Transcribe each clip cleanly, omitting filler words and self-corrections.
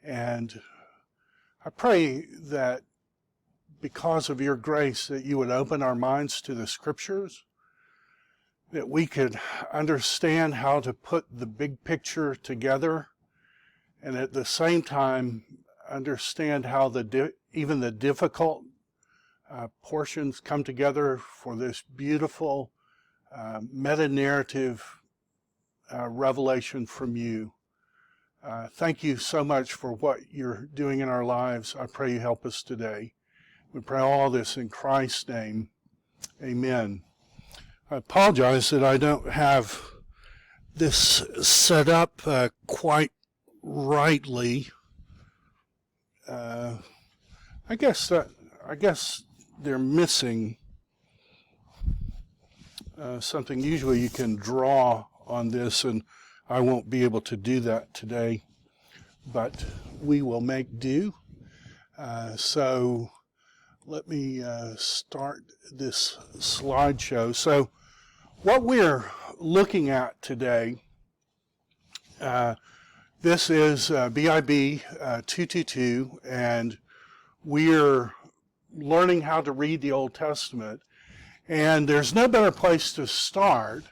And I pray that because of your grace that you would open our minds to the scriptures, that we could understand how to put the big picture together, and at the same time understand how even the difficult portions come together for this beautiful meta-narrative revelation from you. Thank you so much for what you're doing in our lives. I pray you help us today. We pray all this in Christ's name. Amen. I apologize that I don't have this set up quite rightly. I guess they're missing something. Usually you can draw on this, and I won't be able to do that today, but we will make do. So let me start this slideshow. So what we're looking at today, this is BIB 222, and we're learning how to read the Old Testament. And there's no better place to start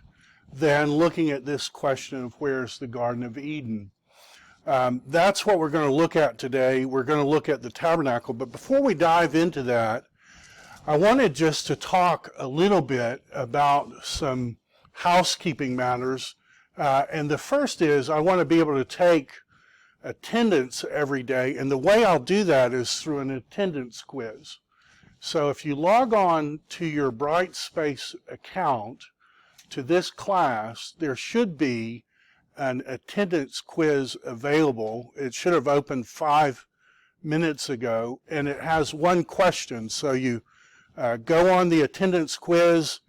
than looking at this question of where's the Garden of Eden. That's what we're going to look at today. We're going to look at the tabernacle. But before we dive into that, I wanted just to talk a little bit about some housekeeping matters. And the first is I want to be able to take attendance every day. And the way I'll do that is through an attendance quiz. So if you log on to your Brightspace account to this class, there should be an attendance quiz available. It should have opened 5 minutes ago, and it has one question. So you go on the attendance quiz,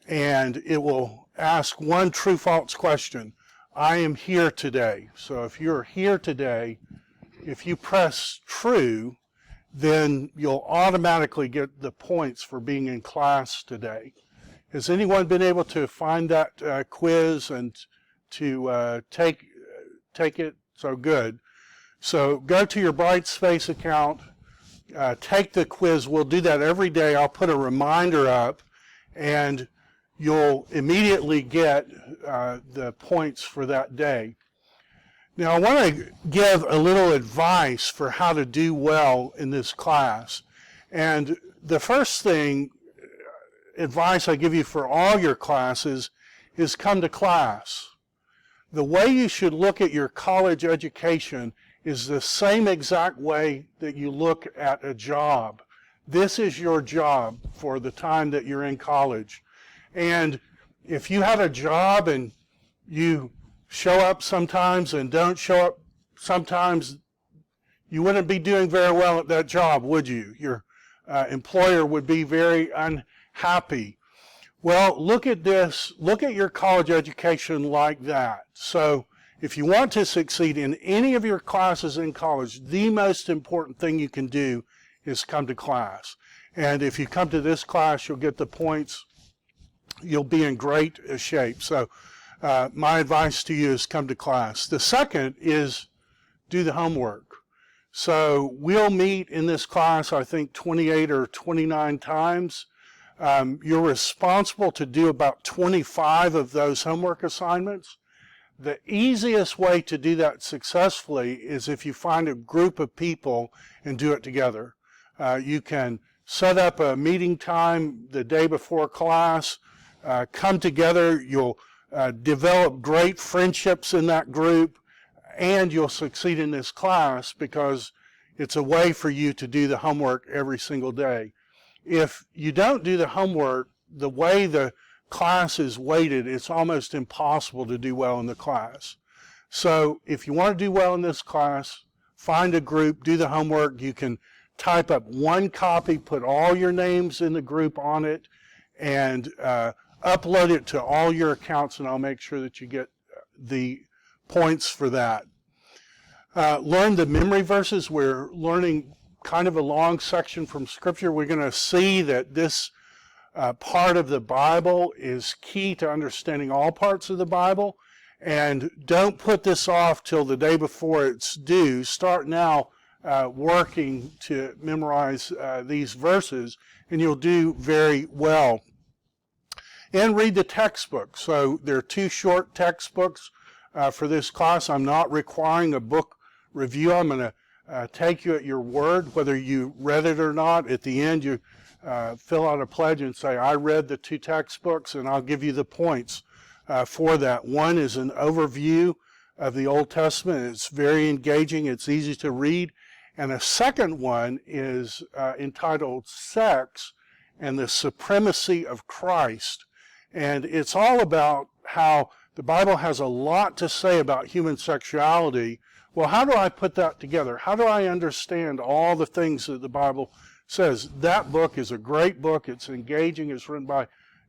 and it will ask one true-false question. I am here today. So if you're here today, if you press true, then you'll automatically get the points for being in class today. Has anyone been able to find that quiz and to take it? So good. So go to your Brightspace account, take the quiz. We'll do that every day. I'll put a reminder up, and you'll immediately get the points for that day. Now, I want to give a little advice for how to do well in this class. And the first advice I give you for all your classes is come to class. The way you should look at your college education is the same exact way that you look at a job. This is your job for the time that you're in college. And if you had a job and you show up sometimes and don't show up sometimes, you wouldn't be doing very well at that job, would you? Your employer would be very unhappy. Well, look at this. Look at your college education like that. So if you want to succeed in any of your classes in college, the most important thing you can do is come to class. And if you come to this class, you'll get the points. You'll be in great shape. So my advice to you is come to class. The second is do the homework. So we'll meet in this class, I think, 28 or 29 times. You're responsible to do about 25 of those homework assignments. The easiest way to do that successfully is if you find a group of people and do it together. You can set up a meeting time the day before class, come together, you'll develop great friendships in that group, and you'll succeed in this class because it's a way for you to do the homework every single day. If you don't do the homework, the way the class is weighted, it's almost impossible to do well in the class. So if you want to do well in this class, find a group, do the homework. You can type up one copy, put all your names in the group on it, and upload it to all your accounts, and I'll make sure that you get the points for that. Learn the memory verses. We're learning kind of a long section from Scripture. We're going to see that this part of the Bible is key to understanding all parts of the Bible, And don't put this off till the day before it's due. Start now working to memorize these verses, and you'll do very well. And read the textbook. So there are 2 short textbooks for this class. I'm not requiring a book review. I'm going to take you at your word, whether you read it or not. At the end, you fill out a pledge and say, I read the 2 textbooks, and I'll give you the points for that. One is an overview of the Old Testament. It's very engaging. It's easy to read. And a second one is entitled Sex and the Supremacy of Christ. And it's all about how the Bible has a lot to say about human sexuality. Well, how do I put that together? How do I understand all the things that the Bible says? That book is a great book. It's engaging. It's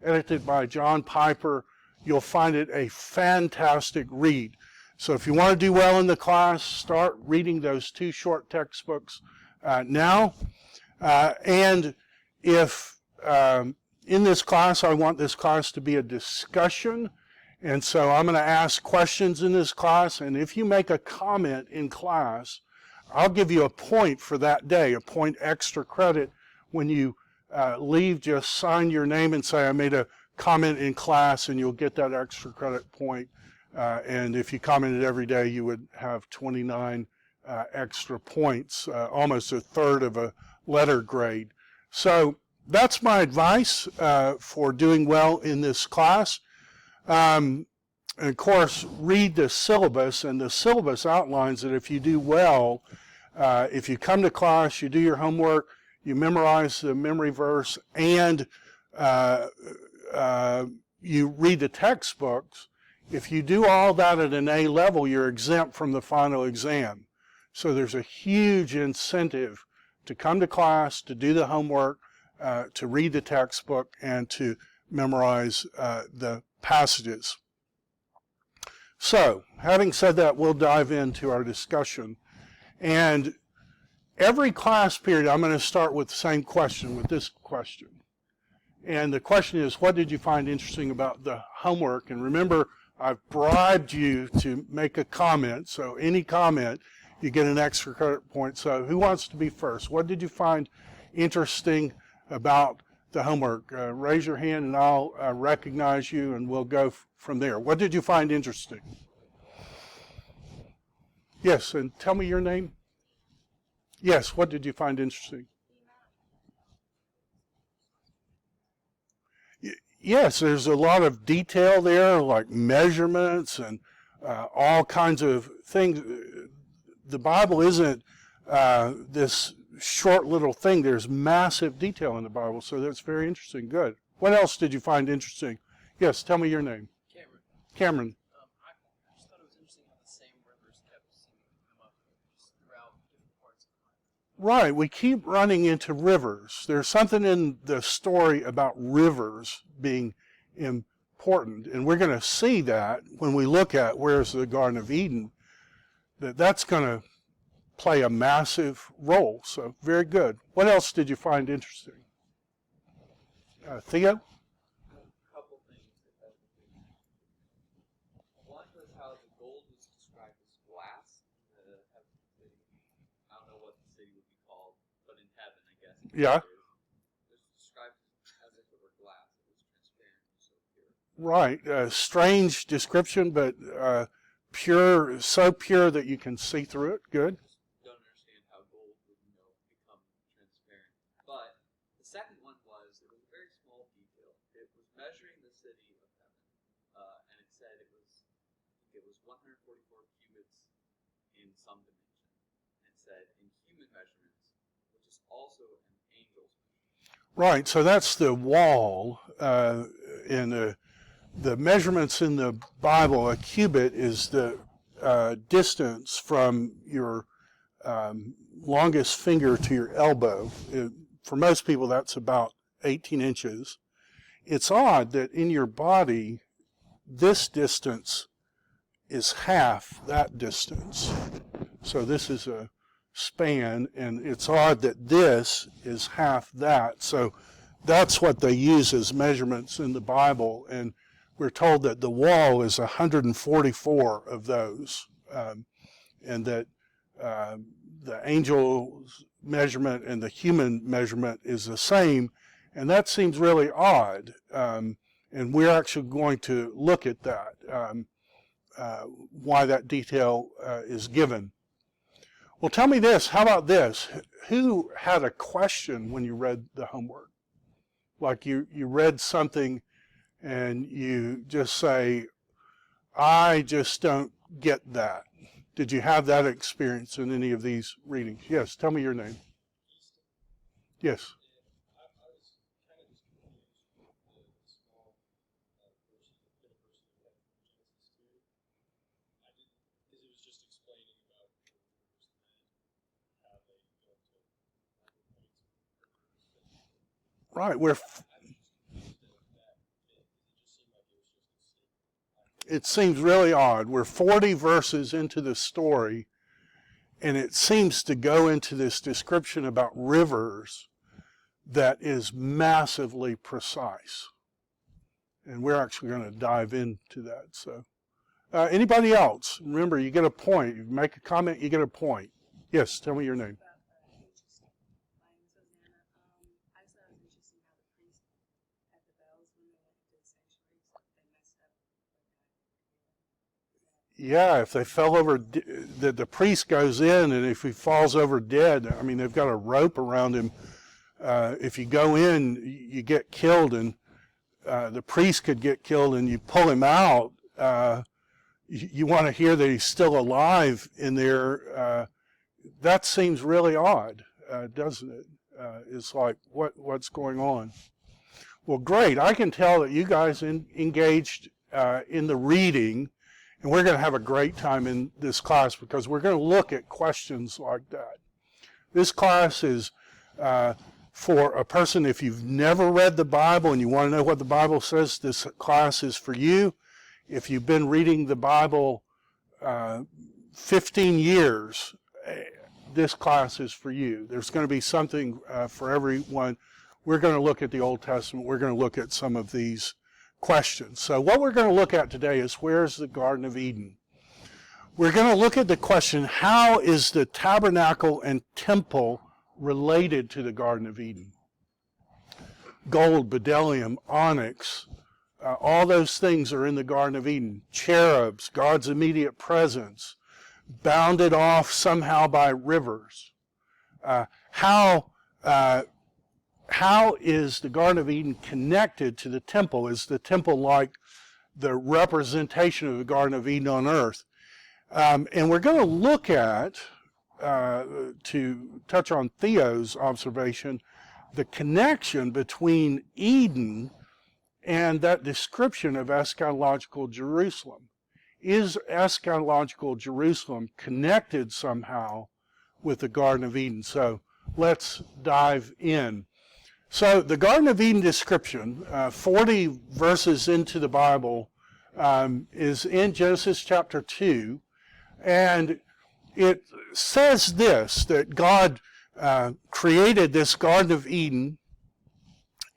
edited by John Piper. You'll find it a fantastic read. So if you want to do well in the class, start reading those 2 short textbooks now. And if in this class, I want this class to be a discussion. And so I'm going to ask questions in this class. And if you make a comment in class, I'll give you a point for that day, a point extra credit. When you leave, just sign your name and say, I made a comment in class, and you'll get that extra credit point. And if you commented every day, you would have 29 extra points, almost a third of a letter grade. So that's my advice for doing well in this class. And of course, read the syllabus, and the syllabus outlines that if you do well, if you come to class, you do your homework, you memorize the memory verse, and you read the textbooks, if you do all that at an A level, you're exempt from the final exam. So there's a huge incentive to come to class, to do the homework, to read the textbook, and to memorize the passages. So, having said that, we'll dive into our discussion. And every class period, I'm going to start with the same question, with this question. And the question is, what did you find interesting about the homework? And remember, I've bribed you to make a comment. So any comment, you get an extra credit point. So who wants to be first? What did you find interesting about the homework? Raise your hand and I'll recognize you, and we'll go from there. What did you find interesting? Yes, and tell me your name. Yes, what did you find interesting? Yes, there's a lot of detail there, like measurements and all kinds of things. The Bible isn't this short little thing. There's massive detail in the Bible, so that's very interesting. Good. What else did you find interesting? Yes, tell me your name. Cameron. Cameron. I just thought it was interesting how the same rivers kept seeming to come up throughout different parts of the Bible. Right, we keep running into rivers. There's something in the story about rivers being important, and we're going to see that when we look at where's the Garden of Eden, that's going to play a massive role. So very good. What else did you find interesting? Theo? A couple things. One was how the gold was described as glass. I don't know what the city would be called, but in heaven, I guess. Yeah. It was described as if it were glass. It was transparent and so pure. Right. Strange description, but pure, so pure that you can see through it. Good. Don't understand how gold would, become transparent. But the second one was, it was a very small detail. It was measuring the city of heaven, and it said it was 144 cubits in some dimension. And it said in human measurements, which is also an angel's measurement. Right. So that's the wall in the measurements in the Bible. A cubit is the distance from your longest finger to your elbow. For most people, that's about 18 inches. It's odd that in your body, this distance is half that distance. So this is a span, and it's odd that this is half that. So that's what they use as measurements in the Bible. And we're told that the wall is 144 of those, and that the angel's measurement and the human measurement is the same, and that seems really odd. And we're actually going to look at that, why that detail is given. Well, tell me this. How about this? Who had a question when you read the homework? Like you read something and you just say, I just don't get that. Did you have that experience in any of these readings? Yes, tell me your name. Yes. Right, it seems really odd. We're 40 verses into the story, and it seems to go into this description about rivers that is massively precise. And we're actually going to dive into that. So, anybody else? Remember, you get a point. You make a comment, you get a point. Yes, tell me your name. Yeah, if they fell over, the priest goes in, and if he falls over dead, I mean, they've got a rope around him. If you go in, you get killed, and the priest could get killed, and you pull him out. You want to hear that he's still alive in there. That seems really odd, doesn't it? It's like, what's going on? Well, great. I can tell that you guys engaged in the reading. And we're going to have a great time in this class because we're going to look at questions like that. This class is for a person, if you've never read the Bible and you want to know what the Bible says, this class is for you. If you've been reading the Bible 15 years, this class is for you. There's going to be something for everyone. We're going to look at the Old Testament. We're going to look at some of these questions. So what we're going to look at today is, where's the Garden of Eden? We're going to look at the question, how is the tabernacle and temple related to the Garden of Eden? Gold, bdellium, onyx, all those things are in the Garden of Eden. Cherubs, God's immediate presence, bounded off somehow by rivers. How is the Garden of Eden connected to the temple? Is the temple like the representation of the Garden of Eden on earth? And we're going to look at, to touch on Theo's observation, the connection between Eden and that description of eschatological Jerusalem. Is eschatological Jerusalem connected somehow with the Garden of Eden? So let's dive in. So the Garden of Eden description, 40 verses into the Bible, is in Genesis chapter 2, and it says this, that God created this Garden of Eden,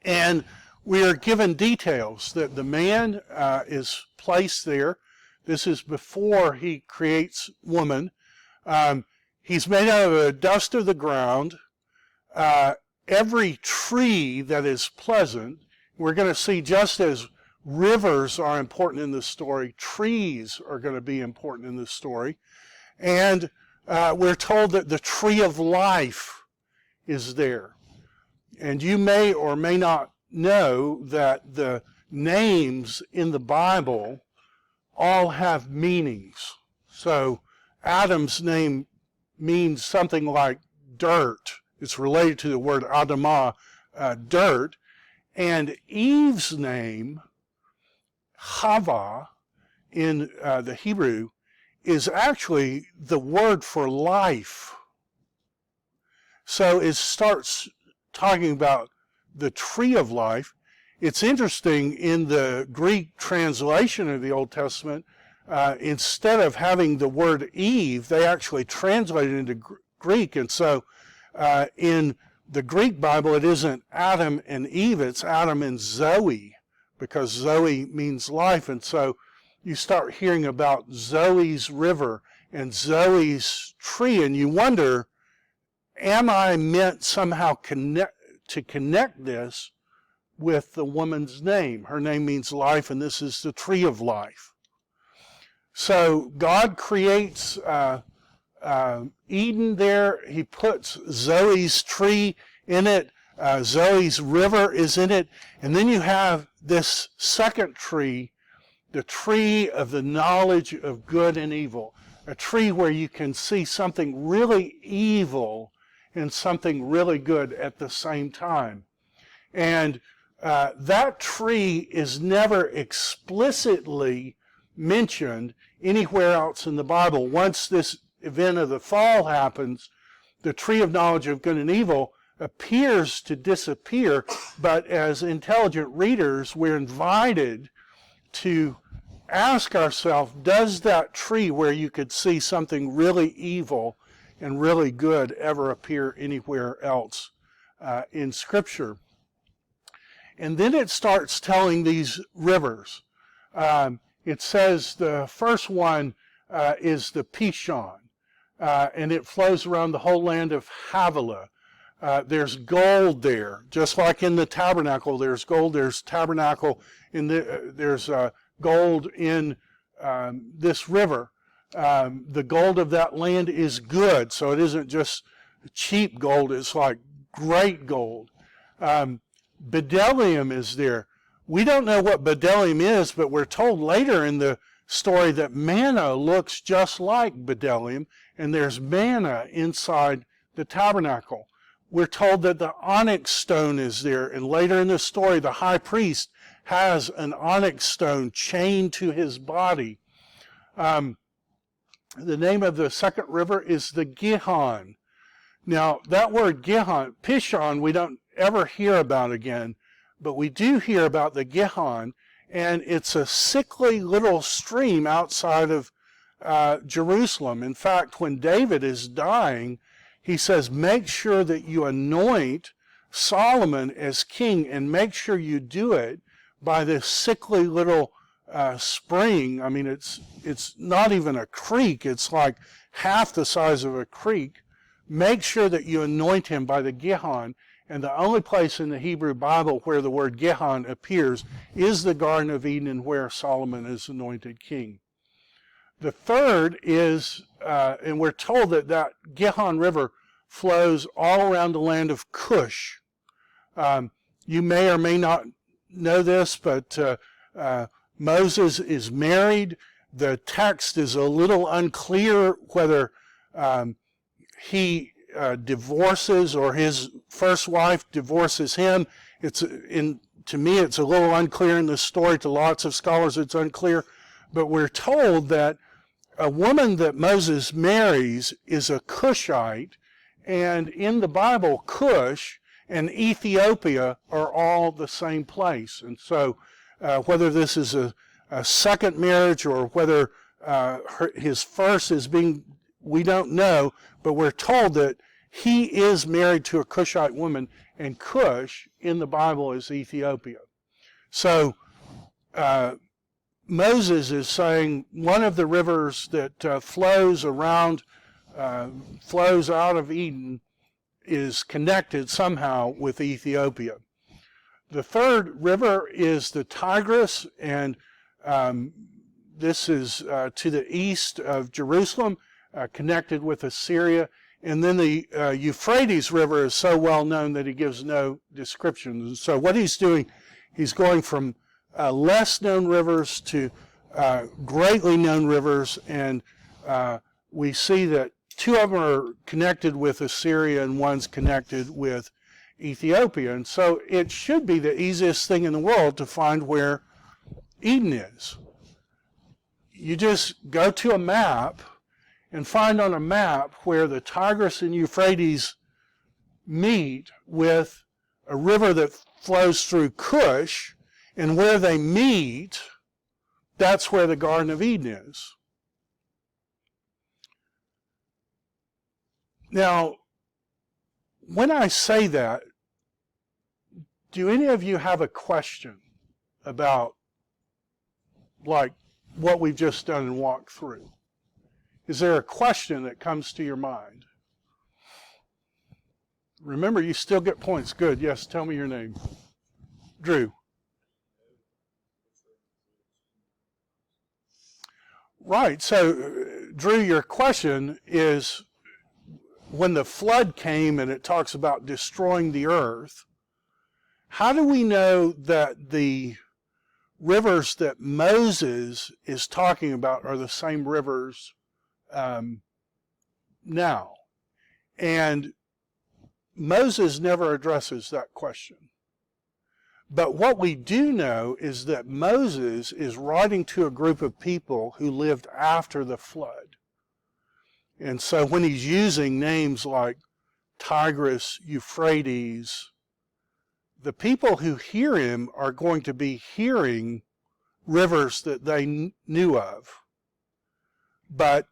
and we are given details that the man is placed there. This is before he creates woman. He's made out of the dust of the ground. Every tree that is pleasant, we're going to see, just as rivers are important in this story, trees are going to be important in this story. And we're told that the tree of life is there. And you may or may not know that the names in the Bible all have meanings. So Adam's name means something like dirt. It's related to the word Adamah, dirt. And Eve's name, Chava, in the Hebrew, is actually the word for life. So it starts talking about the tree of life. It's interesting, in the Greek translation of the Old Testament, instead of having the word Eve, they actually translate it into Greek. And so in the Greek Bible, it isn't Adam and Eve, it's Adam and Zoe, because Zoe means life. And so you start hearing about Zoe's river and Zoe's tree, and you wonder, am I meant somehow to connect this with the woman's name? Her name means life, and this is the tree of life. So God creates Eden there. He puts Zoe's tree in it. Zoe's river is in it. And then you have this second tree, the tree of the knowledge of good and evil. A tree where you can see something really evil and something really good at the same time. And that tree is never explicitly mentioned anywhere else in the Bible. Once this event of the fall happens, the tree of knowledge of good and evil appears to disappear, but as intelligent readers, we're invited to ask ourselves, does that tree where you could see something really evil and really good ever appear anywhere else in Scripture? And then it starts telling these rivers. It says the first one is the Pishon, and it flows around the whole land of Havilah. There's gold there, just like in the tabernacle. There's gold. There's tabernacle. There's gold in this river. The gold of that land is good, so it isn't just cheap gold. It's like great gold. Bdellium is there. We don't know what bdellium is, but we're told later in the story that manna looks just like bdellium, and there's manna inside the tabernacle. We're told that the onyx stone is there, and later in the story, the high priest has an onyx stone chained to his body. The name of the second river is the Gihon. Now, that word Gihon, Pishon, we don't ever hear about again, but we do hear about the Gihon, and it's a sickly little stream outside of Jerusalem. In fact, when David is dying, he says, make sure that you anoint Solomon as king, and make sure you do it by this sickly little spring. I mean, it's not even a creek. It's like half the size of a creek. Make sure that you anoint him by the Gihon. And the only place in the Hebrew Bible where the word Gihon appears is the Garden of Eden, where Solomon is anointed king. The third is, and we're told that that Gihon River flows all around the land of Cush. You may or may not know this, but Moses is married. The text is a little unclear whether he divorces or his first wife divorces him. To me, it's a little unclear in the story. To lots of scholars, it's unclear. But we're told that a woman that Moses marries is a Cushite, and in the Bible, Cush and Ethiopia are all the same place. And so whether this is a second marriage or whether his first is being, we don't know, but we're told that he is married to a Cushite woman, and Cush in the Bible is Ethiopia. So Moses is saying one of the rivers that flows out of Eden is connected somehow with Ethiopia. The third river is the Tigris, and this is to the east of Jerusalem, connected with Assyria. And then the Euphrates River is so well known that he gives no descriptions. So what he's doing, he's going from less known rivers to greatly known rivers, and we see that two of them are connected with Assyria and one's connected with Ethiopia. And so it should be the easiest thing in the world to find where Eden is. You just go to a map and find on a map where the Tigris and Euphrates meet with a river that flows through Cush, and where they meet, that's where the Garden of Eden is. Now, when I say that, do any of you have a question about like what we've just done and walked through? Is there a question that comes to your mind? Remember, you still get points. Good. Yes, tell me your name. Drew. Right. So, Drew, your question is, when the flood came and it talks about destroying the earth, how do we know that the rivers that Moses is talking about are the same rivers now? And Moses never addresses that question. But what we do know is that Moses is writing to a group of people who lived after the flood. And so when he's using names like Tigris, Euphrates, the people who hear him are going to be hearing rivers that they knew of. But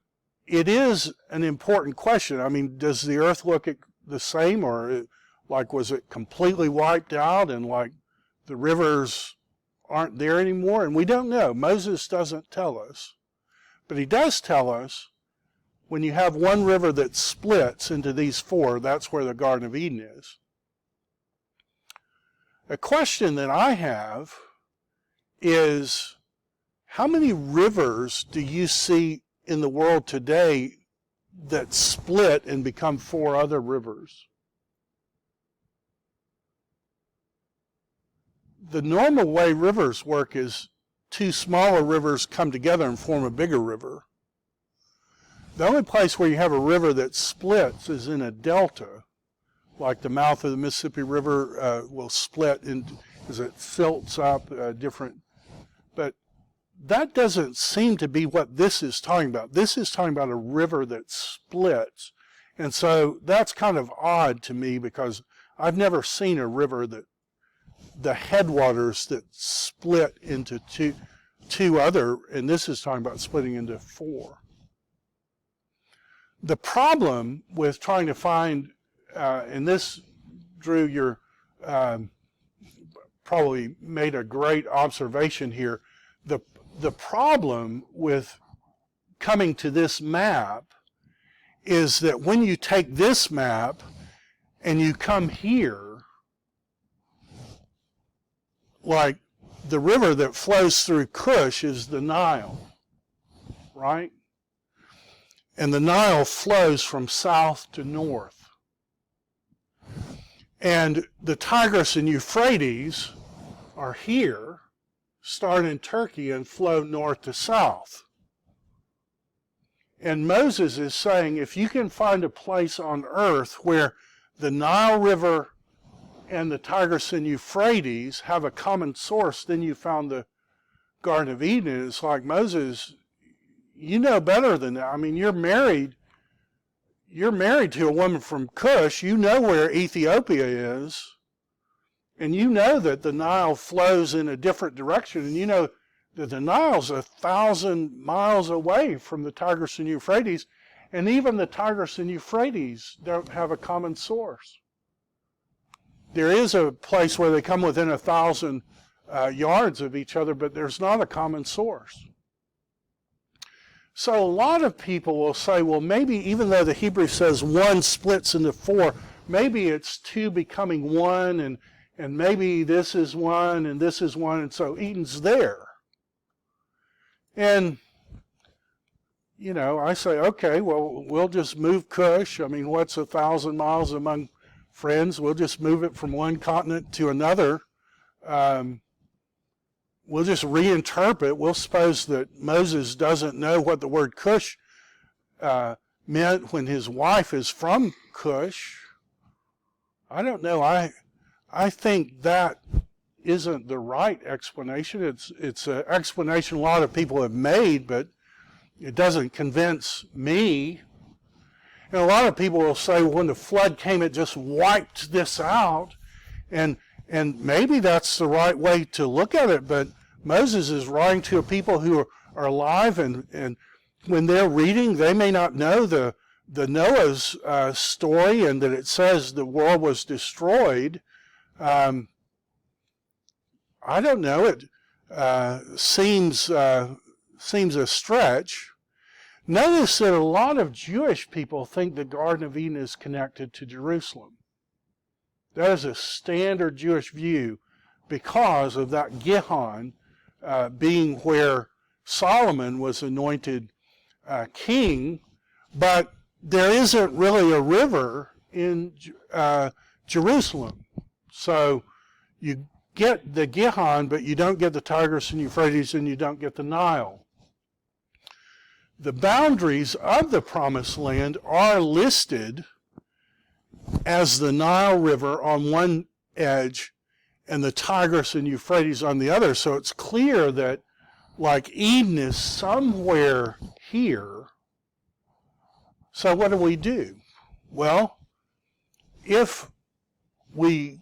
it is an important question. I mean, does the earth look the same, or like was it completely wiped out and like the rivers aren't there anymore? And we don't know. Moses doesn't tell us. But he does tell us when you have one river that splits into these four, that's where the Garden of Eden is. A question that I have is, how many rivers do you see in the world today that split and become four other rivers? The normal way rivers work is two smaller rivers come together and form a bigger river. The only place where you have a river that splits is in a delta, like the mouth of the Mississippi River will split as it silts up different. But that doesn't seem to be what this is talking about. This is talking about a river that splits. And so that's kind of odd to me, because I've never seen a river that the headwaters that split into two other, and this is talking about splitting into four. The problem with trying to find, and this, Drew, you're probably made a great observation here. The problem with coming to this map is that when you take this map and you come here, like the river that flows through Cush is the Nile, right? And the Nile flows from south to north. And the Tigris and Euphrates are here, start in Turkey and flow north to south. And Moses is saying, if you can find a place on earth where the Nile River and the Tigris and Euphrates have a common source, then you found the Garden of Eden. And it's like, Moses, you know better than that. I mean, you're married to a woman from Cush. You know where Ethiopia is. And you know that the Nile flows in a different direction. And you know that the Nile's 1,000 miles away from the Tigris and Euphrates. And even the Tigris and Euphrates don't have a common source. There is a place where they come within 1,000 yards of each other, but there's not a common source. So a lot of people will say, well, maybe even though the Hebrew says one splits into four, maybe it's two becoming one, and maybe this is one and this is one, and so Eden's there. And, you know, I say, okay, well, we'll just move Cush. I mean, what's 1,000 miles among friends? We'll just move it from one continent to another. We'll just reinterpret. We'll suppose that Moses doesn't know what the word Cush meant when his wife is from Cush. I don't know. I think that isn't the right explanation. It's an explanation a lot of people have made, but it doesn't convince me. And a lot of people will say, well, when the flood came, it just wiped this out. And maybe that's the right way to look at it, but Moses is writing to a people who are alive, and when they're reading, they may not know the Noah's story, and that it says the world was destroyed. I don't know. seems a stretch. Notice that a lot of Jewish people think the Garden of Eden is connected to Jerusalem. That is a standard Jewish view because of that Gihon being where Solomon was anointed king, but there isn't really a river in Jerusalem. So you get the Gihon, but you don't get the Tigris and Euphrates, and you don't get the Nile. The boundaries of the Promised Land are listed as the Nile River on one edge and the Tigris and Euphrates on the other. So it's clear that, like, Eden is somewhere here. So what do? Well, if we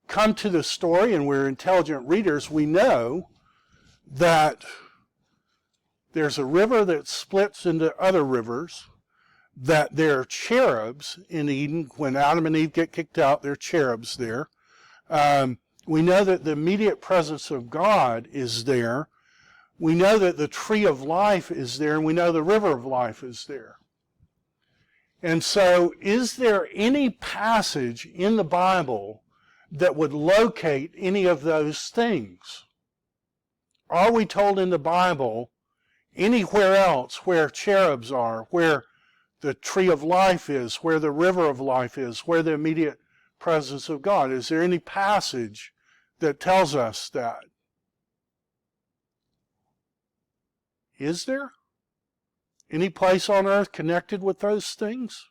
come to the story and we're intelligent readers, we know that there's a river that splits into other rivers, that there are cherubs in Eden. When Adam and Eve get kicked out, there are cherubs there. We know that the immediate presence of God is there. We know that the tree of life is there, and we know the river of life is there. And so, is there any passage in the Bible that would locate any of those things? Are we told in the Bible anywhere else where cherubs are, where the tree of life is, where the river of life is, where the immediate presence of God? Is there any passage that tells us that? Is there any place on earth connected with those things?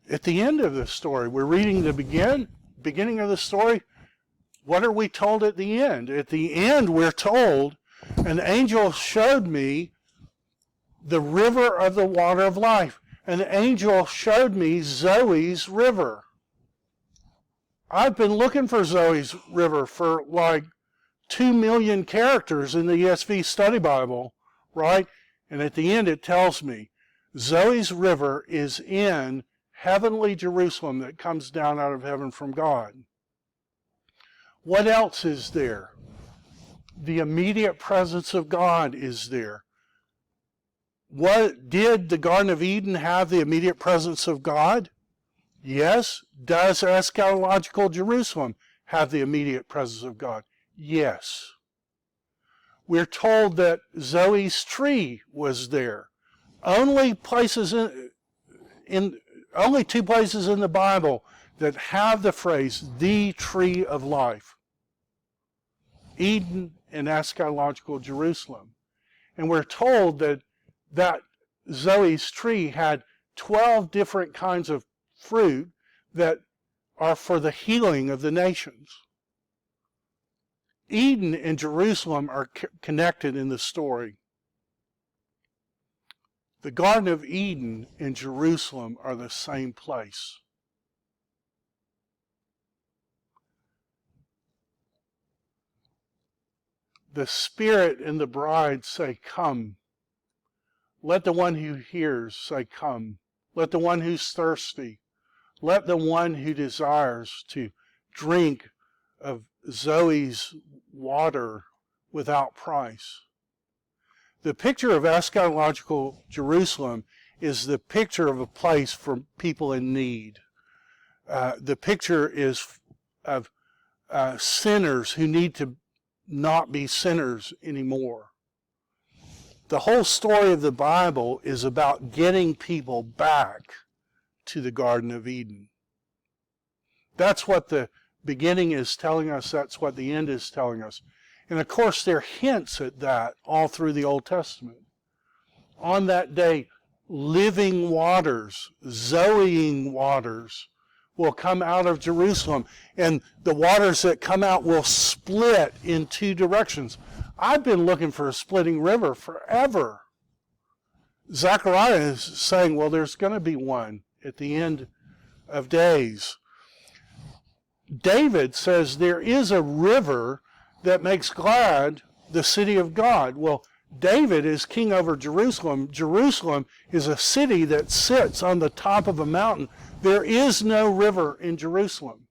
At the end of the story, we're reading the beginning of the story. What are we told at the end? At the end, we're told, an angel showed me the river of the water of life. An angel showed me Zoe's river. I've been looking for Zoe's river for like 2 million characters in the ESV Study Bible, right? And at the end it tells me Zoe's river is in heavenly Jerusalem that comes down out of heaven from God. What else is there? The immediate presence of God is there. What did the Garden of Eden have the immediate presence of God? Yes. Does eschatological Jerusalem have the immediate presence of God? Yes. We're told that Zoe's tree was there. Only 2 places in the Bible that have the phrase, the tree of life. Eden and eschatological Jerusalem. And we're told that Zoe's tree had 12 different kinds of fruit that are for the healing of the nations. Eden and Jerusalem are connected in the story. The Garden of Eden and Jerusalem are the same place. The Spirit and the bride say, "Come." Let the one who hears say, "Come." Let the one who's thirsty, let the one who desires to drink of Zoe's water without price. The picture of eschatological Jerusalem is the picture of a place for people in need. The picture is of sinners who need to not be sinners anymore. The whole story of the Bible is about getting people back to the Garden of Eden. That's what the beginning is telling us. That's what the end is telling us. And of course, there are hints at that all through the Old Testament. On that day, living waters, Zoeing waters, will come out of Jerusalem. And the waters that come out will split in 2 directions. I've been looking for a splitting river forever. Zechariah is saying, well, there's going to be one at the end of days. David says there is a river that makes glad the city of God. Well, David is king over Jerusalem. Jerusalem is a city that sits on the top of a mountain. There is no river in Jerusalem.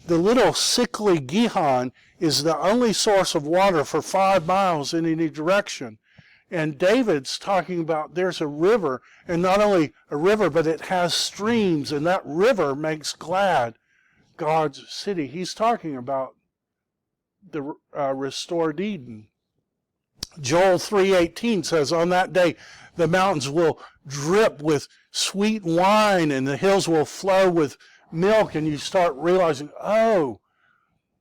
The little sickly Gihon is the only source of water for 5 miles in any direction. And David's talking about there's a river, and not only a river, but it has streams, and that river makes glad God's city. He's talking about the restored Eden. Joel 3:18 says, on that day the mountains will drip with sweet wine and the hills will flow with milk. And you start realizing, oh,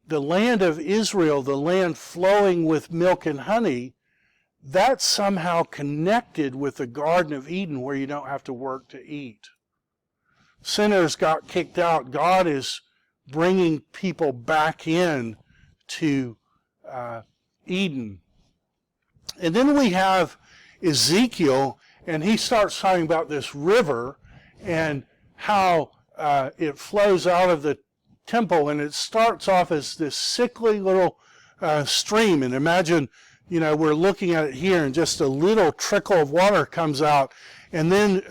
the land of Israel, the land flowing with milk and honey, that's somehow connected with the Garden of Eden where you don't have to work to eat. Sinners got kicked out. God is bringing people back in to Eden. And then we have Ezekiel, and he starts talking about this river and how it flows out of the temple, and it starts off as this sickly little stream. And imagine, we're looking at it here, and just a little trickle of water comes out, and then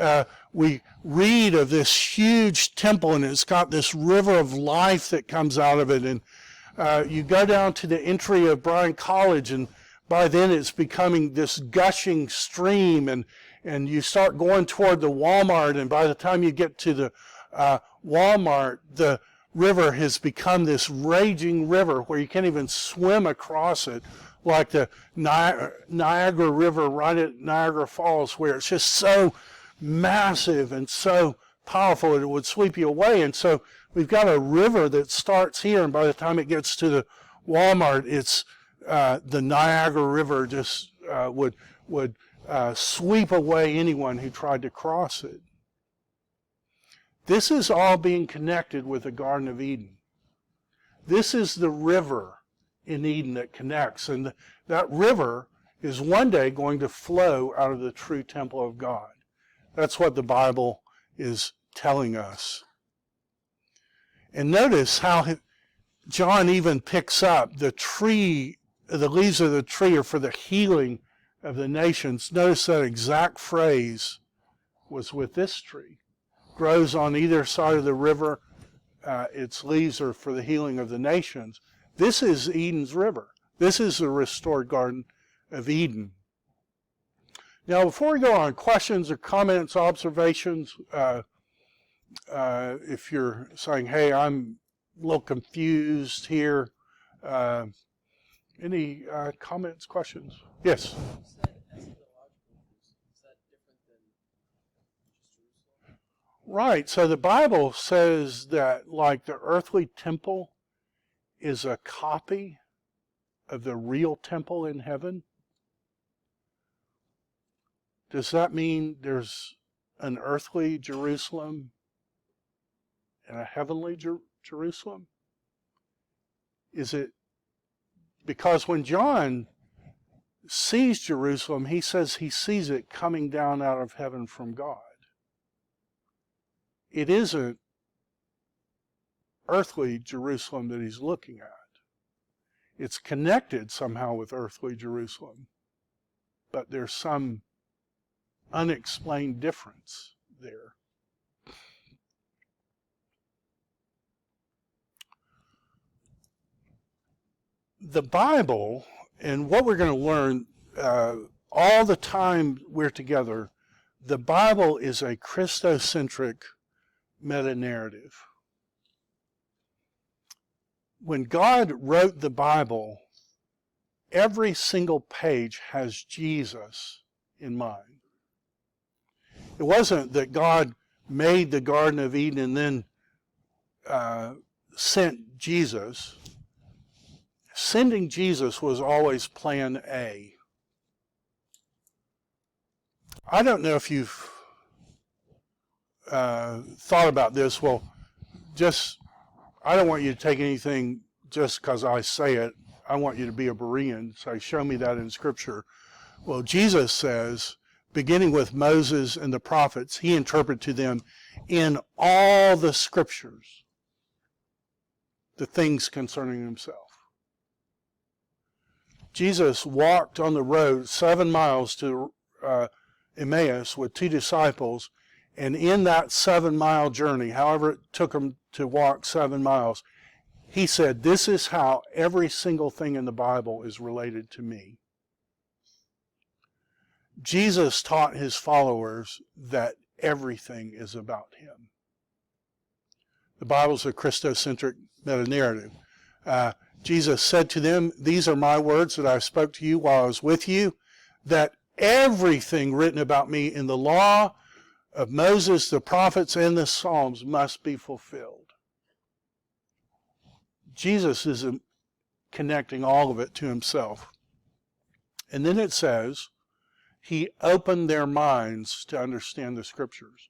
we read of this huge temple, and it's got this river of life that comes out of it. And you go down to the entry of Bryan College, and by then it's becoming this gushing stream, and you start going toward the Walmart, and by the time you get to the Walmart, the river has become this raging river where you can't even swim across it, like the Niagara River right at Niagara Falls, where it's just so massive and so powerful it would sweep you away. And so we've got a river that starts here, and by the time it gets to the Walmart, it's the Niagara River just would sweep away anyone who tried to cross it. This is all being connected with the Garden of Eden. This is the river in Eden that connects, and that river is one day going to flow out of the true temple of God. That's what the Bible is telling us. And notice how John even picks up the leaves of the tree are for the healing of the nations. Notice that exact phrase was with this tree. Grows on either side of the river. Its leaves are for the healing of the nations. This is Eden's river. This is the restored Garden of Eden. Now, before we go on, questions or comments, observations, if you're saying, hey, I'm a little confused here, any comments, questions? Yes? You said eschatological use. Is that different than just Jerusalem? Right. So the Bible says that, like, the earthly temple is a copy of the real temple in heaven. Does that mean there's an earthly Jerusalem and a heavenly Jerusalem? Is it because when John sees Jerusalem, he says he sees it coming down out of heaven from God. It isn't earthly Jerusalem that he's looking at. It's connected somehow with earthly Jerusalem, but there's some unexplained difference there. The Bible, and what we're going to learn all the time we're together, the Bible is a Christocentric meta-narrative. When God wrote the Bible, every single page has Jesus in mind. It wasn't that God made the Garden of Eden and then sent Jesus. Sending Jesus was always plan A. I don't know if you've thought about this. Well, I don't want you to take anything just because I say it. I want you to be a Berean. So show me that in Scripture. Well, Jesus says, beginning with Moses and the prophets, he interpreted to them in all the Scriptures the things concerning himself. Jesus walked on the road 7 miles to Emmaus with 2 disciples, and in that 7-mile journey, however it took him to walk 7 miles, he said, this is how every single thing in the Bible is related to me. Jesus taught his followers that everything is about him. The Bible's a Christocentric meta-narrative. Jesus said to them, these are my words that I spoke to you while I was with you, that everything written about me in the law of Moses, the prophets, and the Psalms must be fulfilled. Jesus is connecting all of it to himself. And then it says, he opened their minds to understand the scriptures.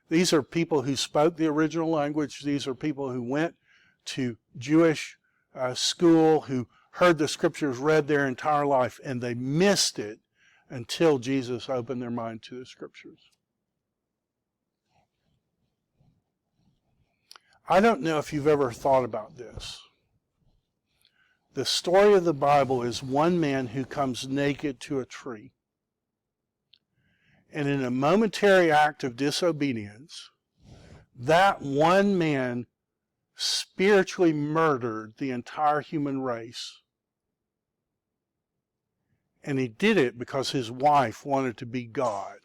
These are people who spoke the original language. These are people who went to Jewish school, who heard the scriptures read their entire life, and they missed it until Jesus opened their mind to the scriptures. I don't know if you've ever thought about this. The story of the Bible is one man who comes naked to a tree. And in a momentary act of disobedience, that one man spiritually murdered the entire human race. And he did it because his wife wanted to be God.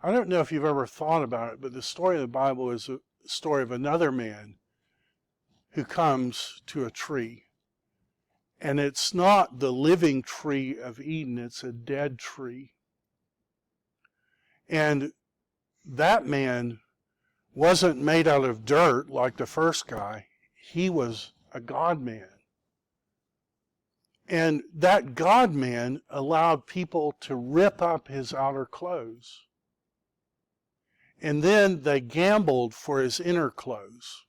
I don't know if you've ever thought about it, but the story of the Bible is a story of another man who comes to a tree. And it's not the living tree of Eden, it's a dead tree. And that man wasn't made out of dirt like the first guy. He was a God-man. And that God-man allowed people to rip up his outer clothes. And then they gambled for his inner clothes.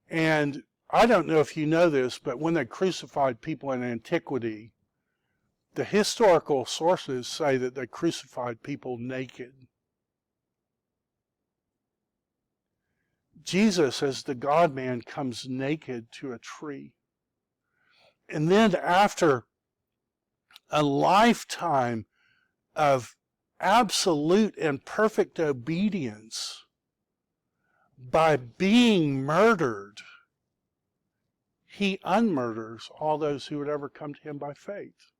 And I don't know if you know this, but when they crucified people in antiquity, the historical sources say that they crucified people naked. Jesus, as the God-man, comes naked to a tree. And then after a lifetime of absolute and perfect obedience, by being murdered, he unmurders all those who would ever come to him by faith.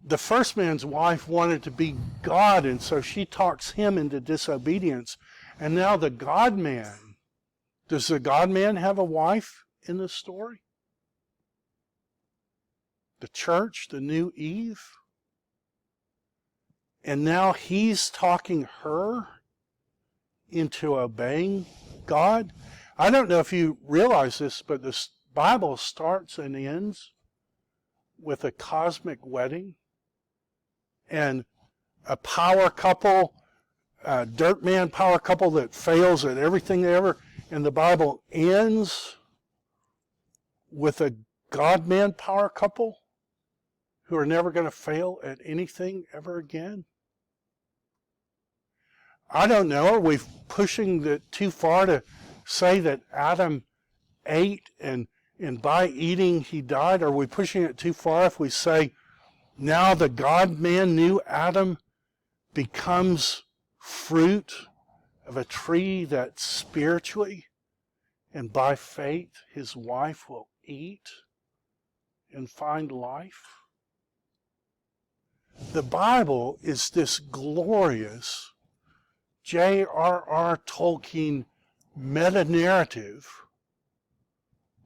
The first man's wife wanted to be God, and so she talks him into disobedience. And now the God-man, does the God-man have a wife in the story? The church, the new Eve? And now he's talking her into obeying God? I don't know if you realize this, but the Bible starts and ends with a cosmic wedding and a power couple, a dirt man power couple that fails at everything they ever, and the Bible ends with a God-man power couple who are never going to fail at anything ever again. I don't know, are we pushing it too far to say that Adam ate and by eating he died? Are we pushing it too far if we say now the God-man, new Adam, becomes fruit of a tree that spiritually and by faith his wife will eat and find life? The Bible is this glorious J.R.R. Tolkien meta-narrative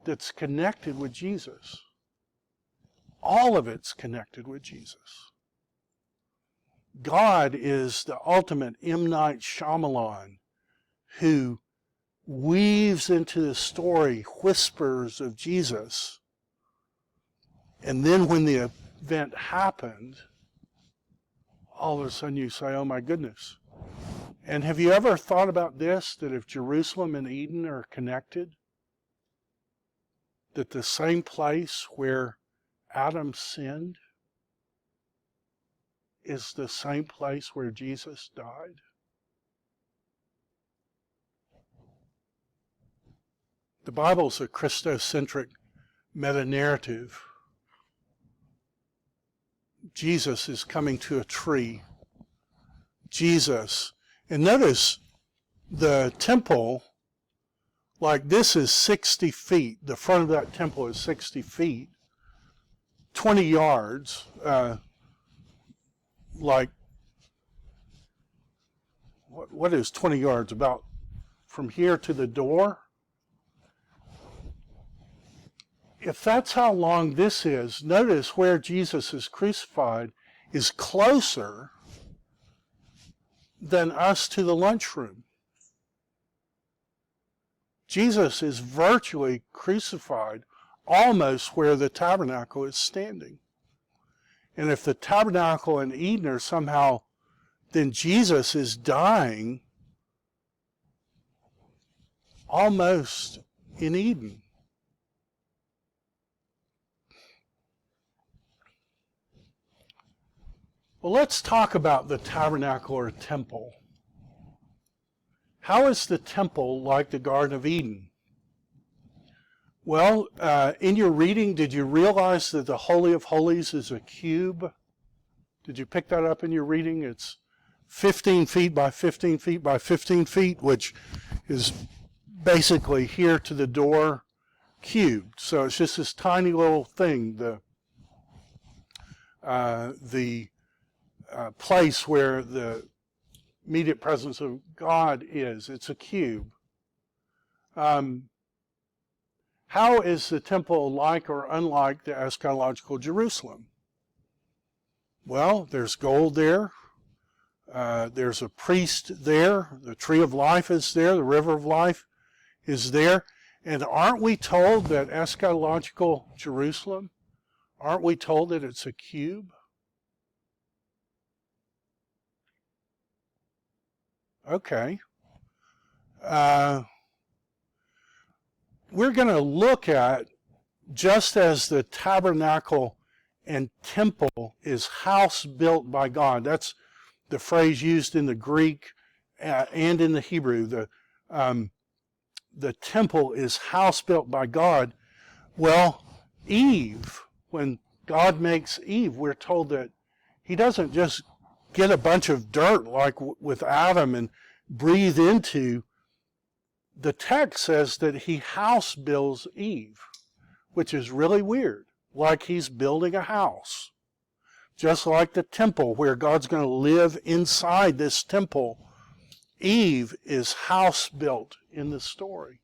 that's connected with Jesus. All of it's connected with Jesus. God is the ultimate M. Night Shyamalan who weaves into the story whispers of Jesus. And then when the event happened, all of a sudden you say, oh my goodness. And have you ever thought about this, that if Jerusalem and Eden are connected, that the same place where Adam sinned is the same place where Jesus died? The Bible's a Christocentric meta-narrative. Jesus is coming to a tree. Jesus. And notice the temple, like this is 60 feet. The front of that temple is 60 feet. 20 yards. What is 20 yards? About from here to the door? If that's how long this is, notice where Jesus is crucified is closer than us to the lunchroom. Jesus is virtually crucified almost where the tabernacle is standing. And if the tabernacle and Eden are somehow, then Jesus is dying almost in Eden. Well, let's talk about the tabernacle or temple. How is the temple like the Garden of Eden? Well, in your reading, did you realize that the Holy of Holies is a cube? Did you pick that up in your reading? It's 15 feet by 15 feet by 15 feet, which is basically here to the door cubed. So it's just this tiny little thing, the place where the immediate presence of God is. It's a cube. How is the temple like or unlike the eschatological Jerusalem? Well, there's gold there. There's a priest there. The tree of life is there. The river of life is there. And aren't we told that eschatological Jerusalem, aren't we told that it's a cube? Okay. We're going to look at, just as the tabernacle and temple is house built by God. That's the phrase used in the Greek and in the Hebrew. The temple is house built by God. Well, Eve, when God makes Eve, we're told that he doesn't just get a bunch of dirt like with Adam and breathe into. The text says that he house builds Eve, which is really weird, like he's building a house. Just like the temple where God's going to live inside this temple, Eve is house built in the story.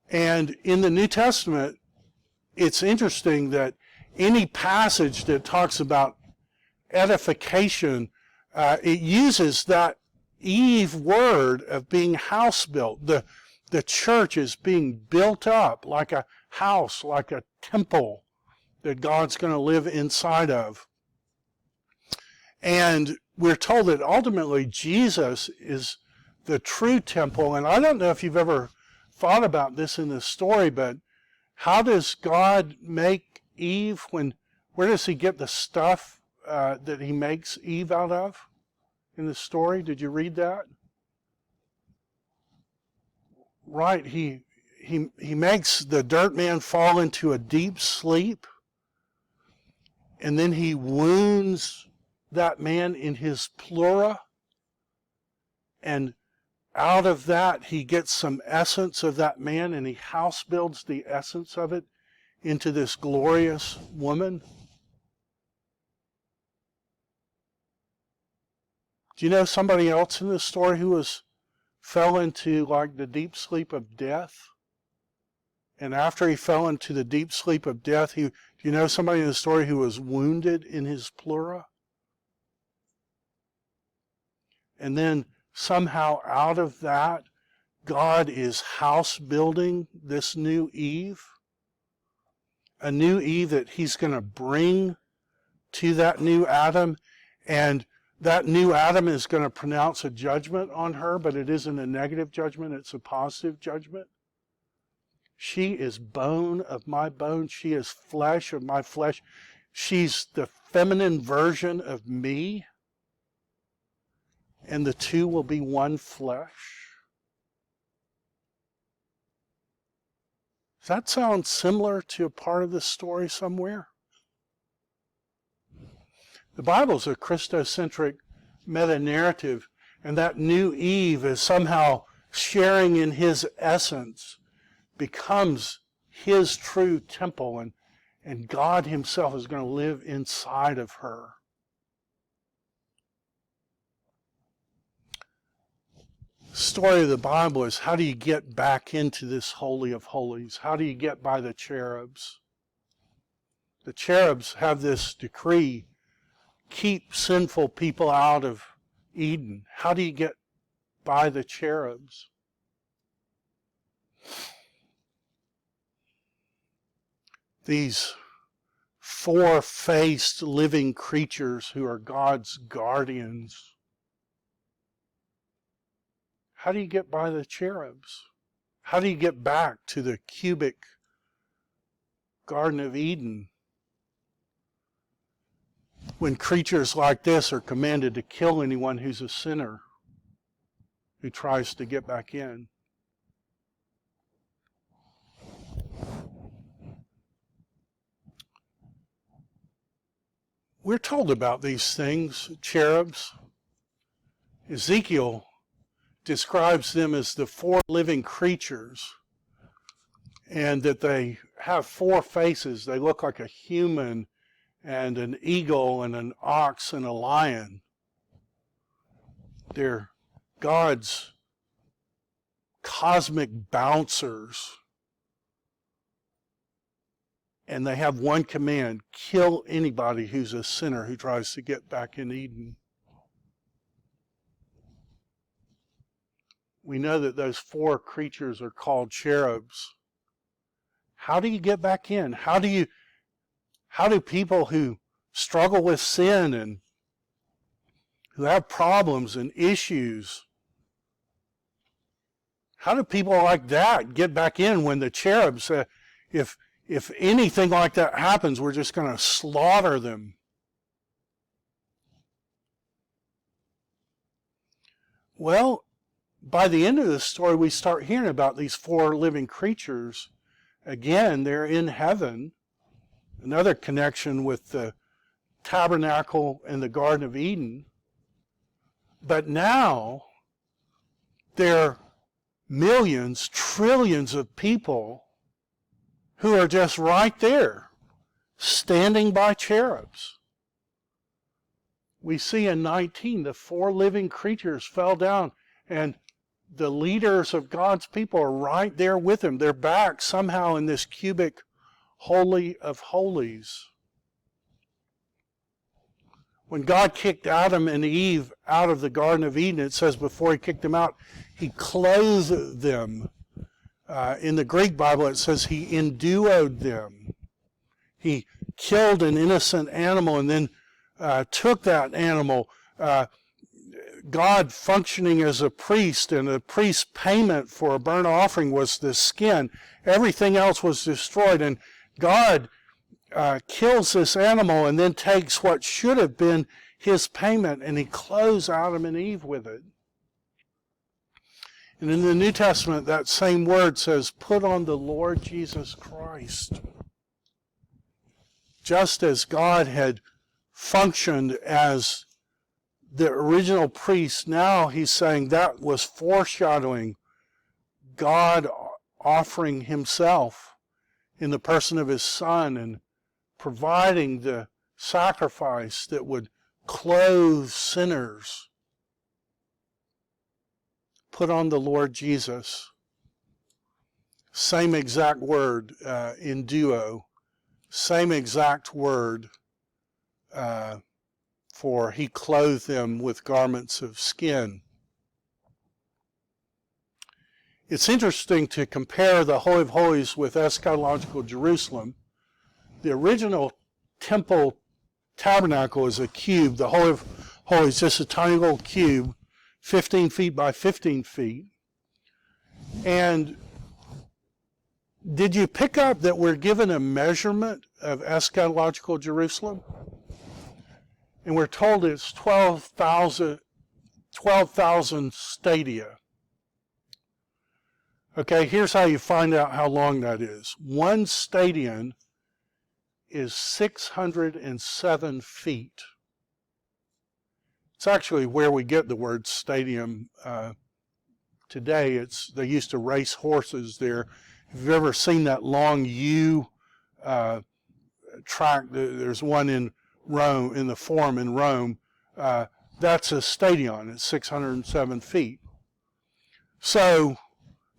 And in the New Testament, it's interesting that any passage that talks about edification, it uses that Eve word of being house built. The church is being built up like a house, like a temple that God's going to live inside of. And we're told that ultimately Jesus is the true temple. And I don't know if you've ever thought about this in this story, but how does God make Eve where does he get the stuff that he makes Eve out of in the story? Did you read that? Right, he makes the dirt man fall into a deep sleep, and then he wounds that man in his pleura, and out of that he gets some essence of that man, and he house builds the essence of it into this glorious woman. Do you know somebody else in this story who fell into like the deep sleep of death? And after he fell into the deep sleep of death, do you know somebody in the story who was wounded in his pleura? And then somehow out of that, God is house building this new Eve. A new Eve that he's going to bring to that new Adam. And that new Adam is going to pronounce a judgment on her, but it isn't a negative judgment, it's a positive judgment. She is bone of my bone. She is flesh of my flesh. She's the feminine version of me. And the two will be one flesh. Does that sound similar to a part of this story somewhere? The Bible's a Christocentric meta-narrative, and that new Eve is somehow sharing in his essence, becomes his true temple, and God himself is going to live inside of her. The story of the Bible is, how do you get back into this Holy of Holies? How do you get by the cherubs? The cherubs have this decree, keep sinful people out of Eden. How do you get by the cherubs? These four-faced living creatures who are God's guardians. How do you get by the cherubs? How do you get back to the cubic Garden of Eden when creatures like this are commanded to kill anyone who's a sinner who tries to get back in? We're told about these things, cherubs. Ezekiel describes them as the four living creatures, and that they have four faces. They look like a human and an eagle and an ox and a lion. They're God's cosmic bouncers. And they have one command: kill anybody who's a sinner who tries to get back in Eden. We know that those four creatures are called cherubs. How do you get back in? How do people who struggle with sin and who have problems and issues, how do people like that get back in when the cherubs say, if anything like that happens, we're just going to slaughter them? Well, by the end of the story, we start hearing about these four living creatures. Again, they're in heaven. Another connection with the tabernacle and the Garden of Eden. But now, there are millions, trillions of people who are just right there, standing by cherubs. We see in 19, the four living creatures fell down, and the leaders of God's people are right there with him. They're back somehow in this cubic Holy of Holies. When God kicked Adam and Eve out of the Garden of Eden, it says before he kicked them out, he clothed them. In the Greek Bible, it says he endued them. He killed an innocent animal and then took that animal. God functioning as a priest, and a priest's payment for a burnt offering was the skin. Everything else was destroyed, and God kills this animal and then takes what should have been his payment, and he clothes Adam and Eve with it. And in the New Testament, that same word says, put on the Lord Jesus Christ. Just as God had functioned as the original priest, now he's saying that was foreshadowing God offering himself in the person of his Son and providing the sacrifice that would clothe sinners. Put on the Lord Jesus. Same exact word in duo. Same exact word for he clothed them with garments of skin. It's interesting to compare the Holy of Holies with eschatological Jerusalem. The original temple tabernacle is a cube. The Holy of Holies is just a tiny little cube, 15 feet by 15 feet. And did you pick up that we're given a measurement of eschatological Jerusalem? And we're told it's 12,000 stadia. Okay, here's how you find out how long that is. One stadion is 607 feet. It's actually where we get the word stadium today. They used to race horses there. If you've ever seen that long U track, there's one in Rome, in the Forum in Rome. That's a stadion. It's 607 feet. So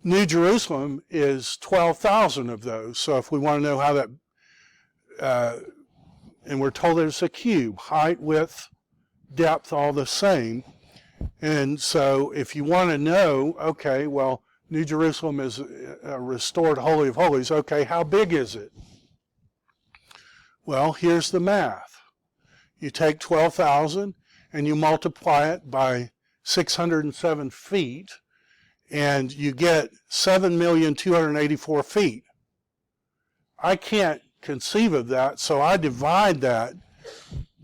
New Jerusalem is 12,000 of those. So if we want to know how that, and we're told that it's a cube, height, width, depth, all the same. And so if you want to know, okay, well, New Jerusalem is a restored Holy of Holies. Okay, how big is it? Well, here's the math. You take 12,000 and you multiply it by 607 feet, and you get 7,284 feet. I can't conceive of that, so I divide that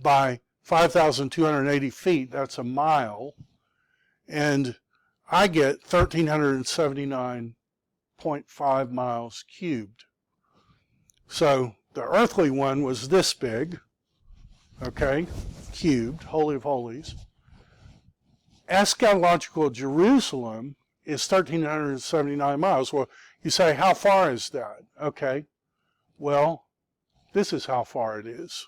by 5,280 feet. That's a mile. And I get 1,379.5 miles cubed. So the earthly one was this big, okay, cubed, Holy of Holies. Eschatological Jerusalem is 1,379 miles. Well, you say, how far is that? Okay, well, this is how far it is.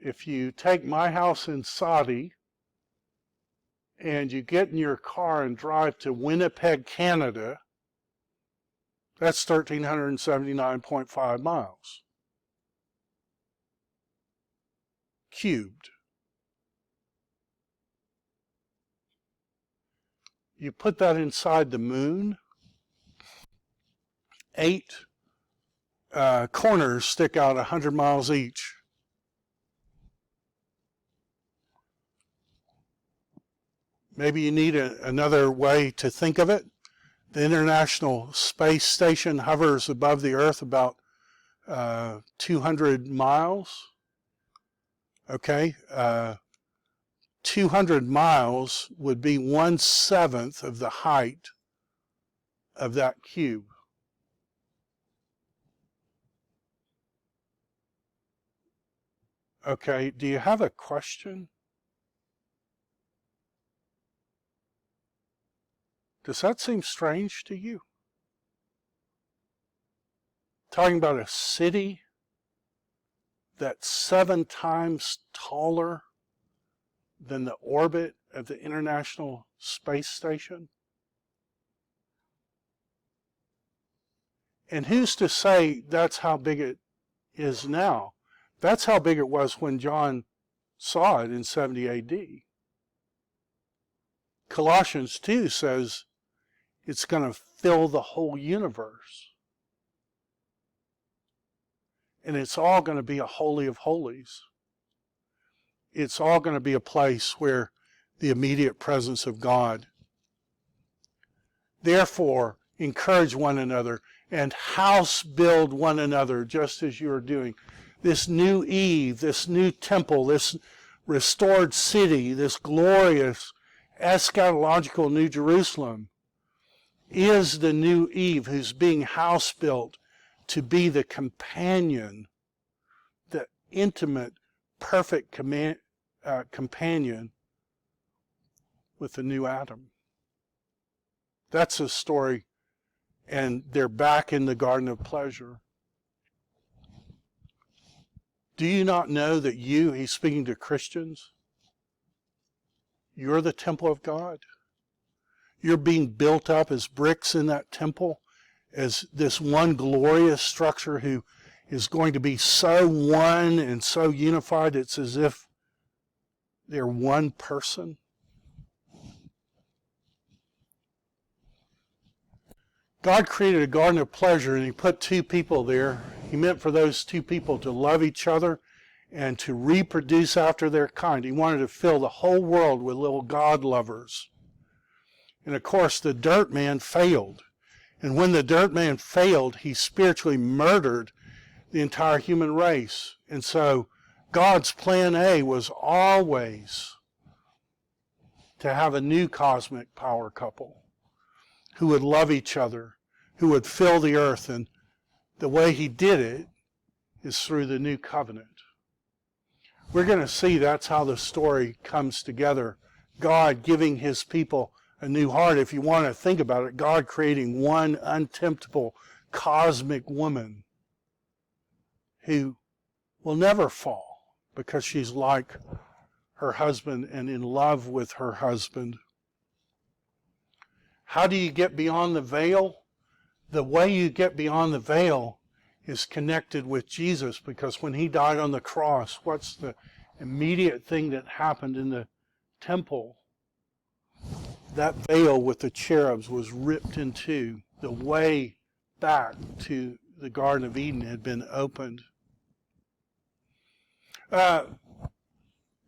If you take my house in Saudi and you get in your car and drive to Winnipeg, Canada, that's 1,379.5 miles. Cubed. You put that inside the moon, 8 corners stick out 100 miles each. Maybe you need another way to think of it. The International Space Station hovers above the Earth about 200 miles. Okay, 200 miles would be 1/7 of the height of that cube. Okay, do you have a question? Does that seem strange to you? Talking about a city that's 7 times taller than the orbit of the International Space Station? And who's to say that's how big it is now? That's how big it was when John saw it in 70 AD. Colossians 2 says it's going to fill the whole universe. And it's all going to be a Holy of Holies. It's all going to be a place where the immediate presence of God. Therefore, encourage one another and house build one another, just as you are doing. This new Eve, this new temple, this restored city, this glorious eschatological New Jerusalem is the new Eve who's being house built to be the companion, the intimate, perfect companion with the new Adam. That's the story, and they're back in the Garden of Pleasure. Do you not know that he's speaking to Christians, you're the temple of God? You're being built up as bricks in that temple, as this one glorious structure who is going to be so one and so unified, it's as if they're one person. God created a garden of pleasure, and he put 2 people there. He meant for those 2 people to love each other and to reproduce after their kind. He wanted to fill the whole world with little God lovers. And of course, the dirt man failed. And when the dirt man failed, he spiritually murdered the entire human race. And so God's plan A was always to have a new cosmic power couple. who would love each other, who would fill the earth. And the way he did it is through the new covenant. We're going to see that's how the story comes together. God giving his people a new heart. If you want to think about it, God creating one untemptable cosmic woman who will never fall because she's like her husband and in love with her husband. How do you get beyond the veil? The way you get beyond the veil is connected with Jesus, because when he died on the cross, what's the immediate thing that happened in the temple? That veil with the cherubs was ripped in two. The way back to the Garden of Eden had been opened.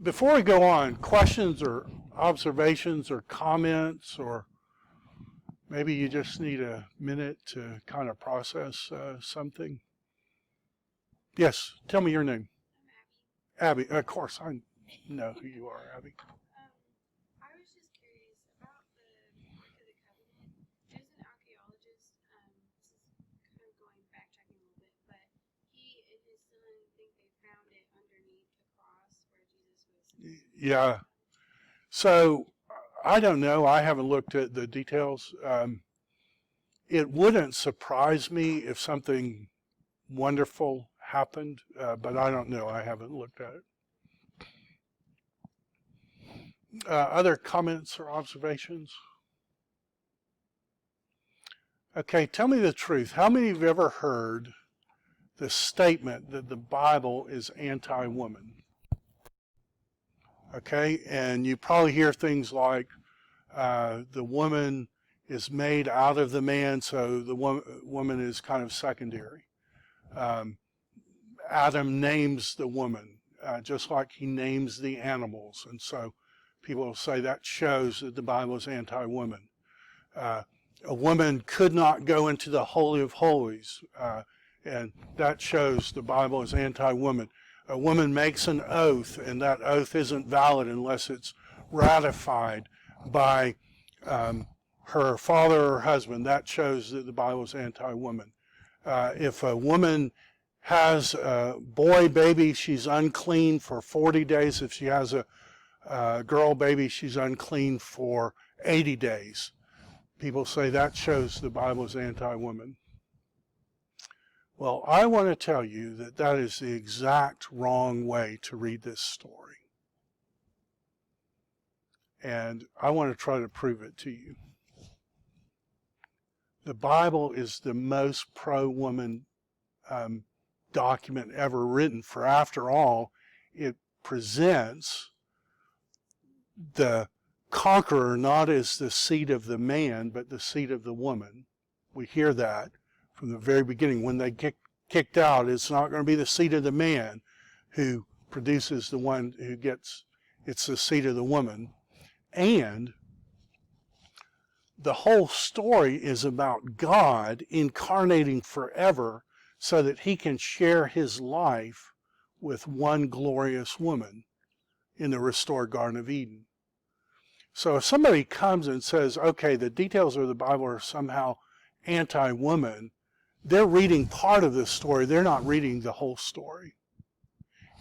Before we go on, questions or observations or comments, or maybe you just need a minute to kind of process something. Yes, tell me your name. I'm Abby. Abby, of course, I know who you are, Abby. I was just curious about the Ark of the Covenant. There's an archaeologist, this is kind of going backtracking a little bit, but he and his son think they found it underneath the cross where Jesus was. Yeah. So, I don't know. I haven't looked at the details. It wouldn't surprise me if something wonderful happened, but I don't know. I haven't looked at it. Other comments or observations? Okay, tell me the truth. How many of you have ever heard the statement that the Bible is anti-woman? Okay, and you probably hear things like the woman is made out of the man, so the woman is kind of secondary. Adam names the woman, just like he names the animals. And so people will say that shows that the Bible is anti-woman. A woman could not go into the Holy of Holies, and that shows the Bible is anti-woman. A woman makes an oath, and that oath isn't valid unless it's ratified by her father or husband. That shows that the Bible is anti-woman. If a woman has a boy baby, she's unclean for 40 days. If she has a girl baby, she's unclean for 80 days. People say that shows the Bible is anti-woman. Well, I want to tell you that that is the exact wrong way to read this story. And I want to try to prove it to you. The Bible is the most pro-woman document ever written, for after all, it presents the conqueror not as the seed of the man, but the seed of the woman. We hear that from the very beginning. When they get kicked out, it's not going to be the seed of the man who produces the one who gets, it's the seed of the woman. And the whole story is about God incarnating forever so that he can share his life with one glorious woman in the restored Garden of Eden. So if somebody comes and says, okay, the details of the Bible are somehow anti-woman, they're reading part of the story. They're not reading the whole story.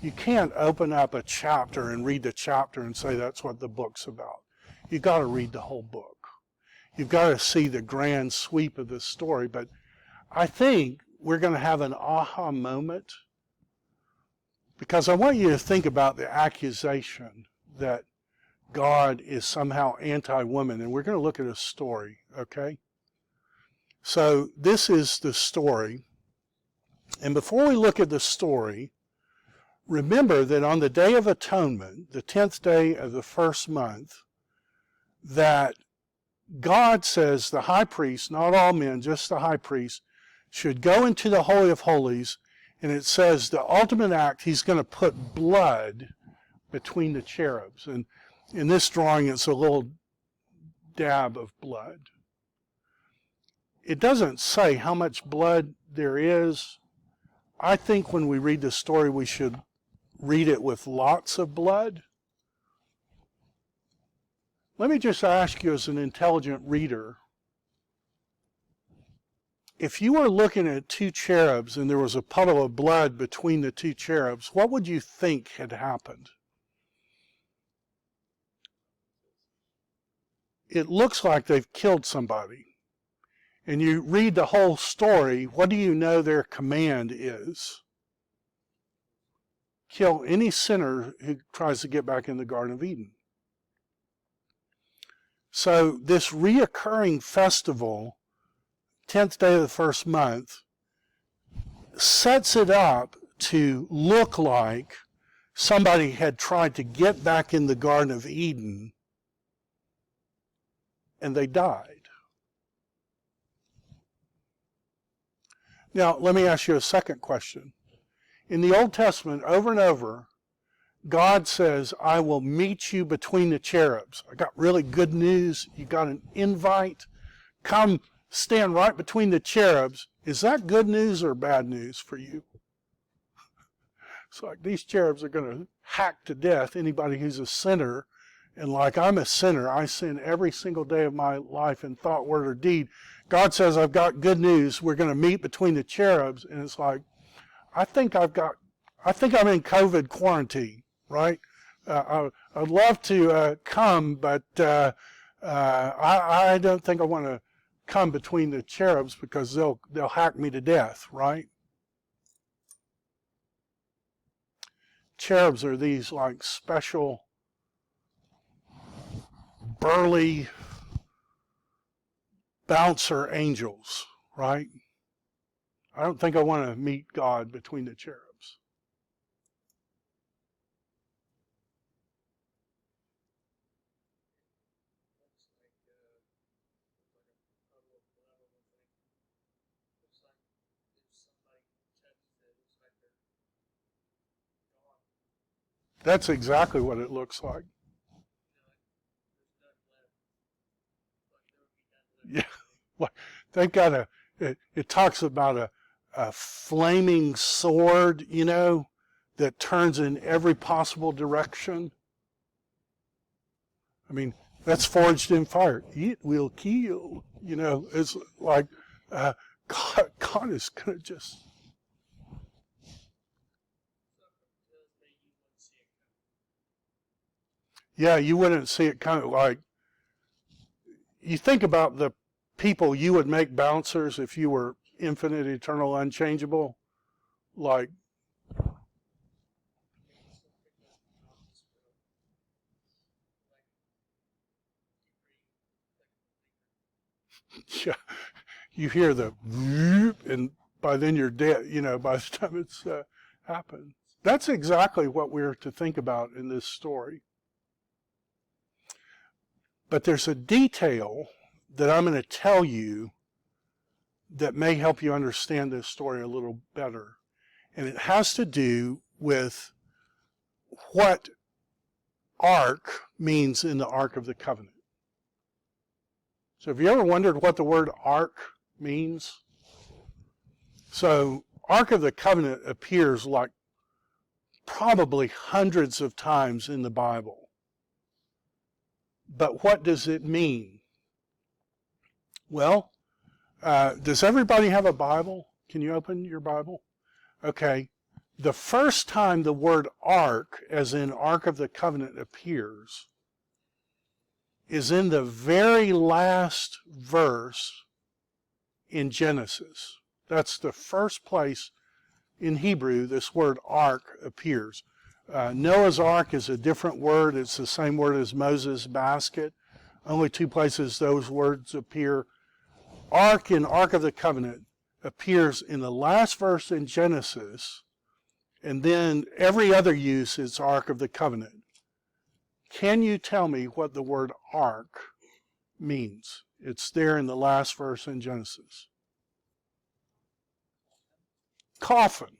You can't open up a chapter and read the chapter and say that's what the book's about. You've got to read the whole book. You've got to see the grand sweep of the story. But I think we're going to have an aha moment, because I want you to think about the accusation that God is somehow anti-woman. And we're going to look at a story, okay? So this is the story. And before we look at the story, remember that on the Day of Atonement, the 10th day of the first month, that God says the high priest, not all men, just the high priest, should go into the Holy of Holies, and it says the ultimate act, he's going to put blood between the cherubs. And in this drawing, it's a little dab of blood. It doesn't say how much blood there is. I think when we read the story, we should read it with lots of blood. Let me just ask you as an intelligent reader, if you were looking at two cherubs and there was a puddle of blood between the two cherubs, what would you think had happened? It looks like they've killed somebody. And you read the whole story, what do you know their command is? Kill any sinner who tries to get back in the Garden of Eden. So this reoccurring festival, 10th day of the first month, sets it up to look like somebody had tried to get back in the Garden of Eden and they died. Now, let me ask you a second question. In the Old Testament, over and over, God says, I will meet you between the cherubs. I got really good news. You got an invite. Come stand right between the cherubs. Is that good news or bad news for you? It's like these cherubs are going to hack to death anybody who's a sinner. And like I'm a sinner, I sin every single day of my life in thought, word, or deed. God says, I've got good news. We're going to meet between the cherubs. And it's like, I think I'm in COVID quarantine, right? I'd love to come, but I don't think I want to come between the cherubs because they'll hack me to death, right? Cherubs are these like special, burly bouncer angels, right? I don't think I want to meet God between the cherubs. That's exactly what it looks like. Yeah, they've got it talks about a flaming sword, that turns in every possible direction. I mean, that's forged in fire. It will kill. It's like God is going to just... Yeah, you wouldn't see it kind of like... You think about the people you would make bouncers if you were infinite, eternal, unchangeable. Like... Yeah, you hear the whoop, and by then you're dead, by the time it's happened. That's exactly what we're to think about in this story. But there's a detail that I'm going to tell you that may help you understand this story a little better. And it has to do with what ark means in the Ark of the Covenant. So have you ever wondered what the word ark means? So Ark of the Covenant appears like probably hundreds of times in the Bible. But what does it mean? Well, does everybody have a Bible? Can you open your Bible? Okay. The first time the word ark, as in Ark of the Covenant, appears is in the very last verse in Genesis. That's the first place in Hebrew this word ark appears. Noah's Ark is a different word. It's the same word as Moses' basket. Only two places those words appear. Ark in Ark of the Covenant appears in the last verse in Genesis, and then every other use is Ark of the Covenant. Can you tell me what the word ark means? It's there in the last verse in Genesis. Coffin.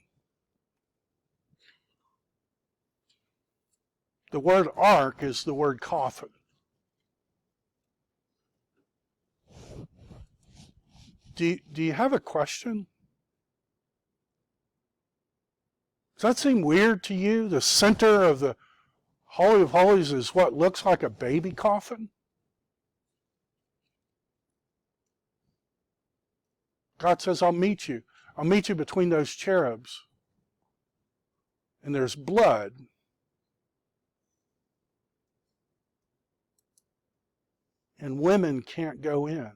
The word ark is the word coffin. Do you have a question? Does that seem weird to you? The center of the Holy of Holies is what looks like a baby coffin? God says, I'll meet you. I'll meet you between those cherubs. And there's blood. And women can't go in.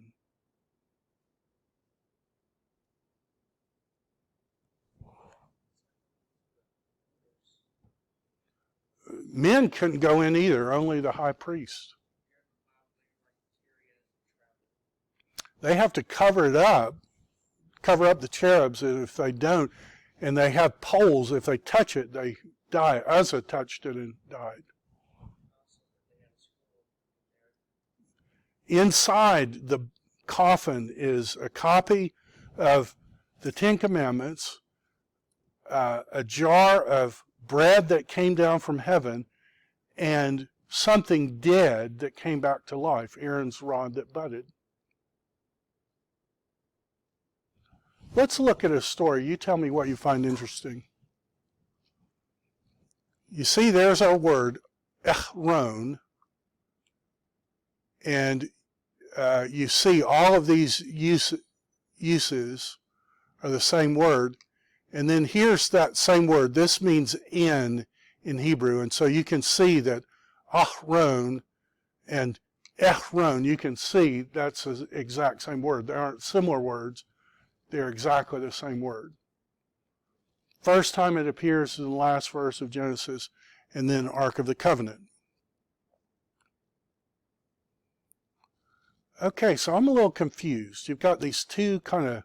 Men couldn't go in either, only the high priest. They have to cover it up, cover up the cherubs, and if they don't, and they have poles, if they touch it, they die. Uzzah touched it and died. Inside the coffin is a copy of the Ten Commandments, a jar of bread that came down from heaven, and something dead that came back to life, Aaron's rod that budded. Let's look at a story. You tell me what you find interesting. You see, there's our word, Echron, and you see all of these uses are the same word. And then here's that same word. This means in Hebrew. And so you can see that Achron and Echron, you can see that's the exact same word. They aren't similar words. They're exactly the same word. First time it appears in the last verse of Genesis, and then Ark of the Covenant. Okay, so I'm a little confused. You've got these two kind of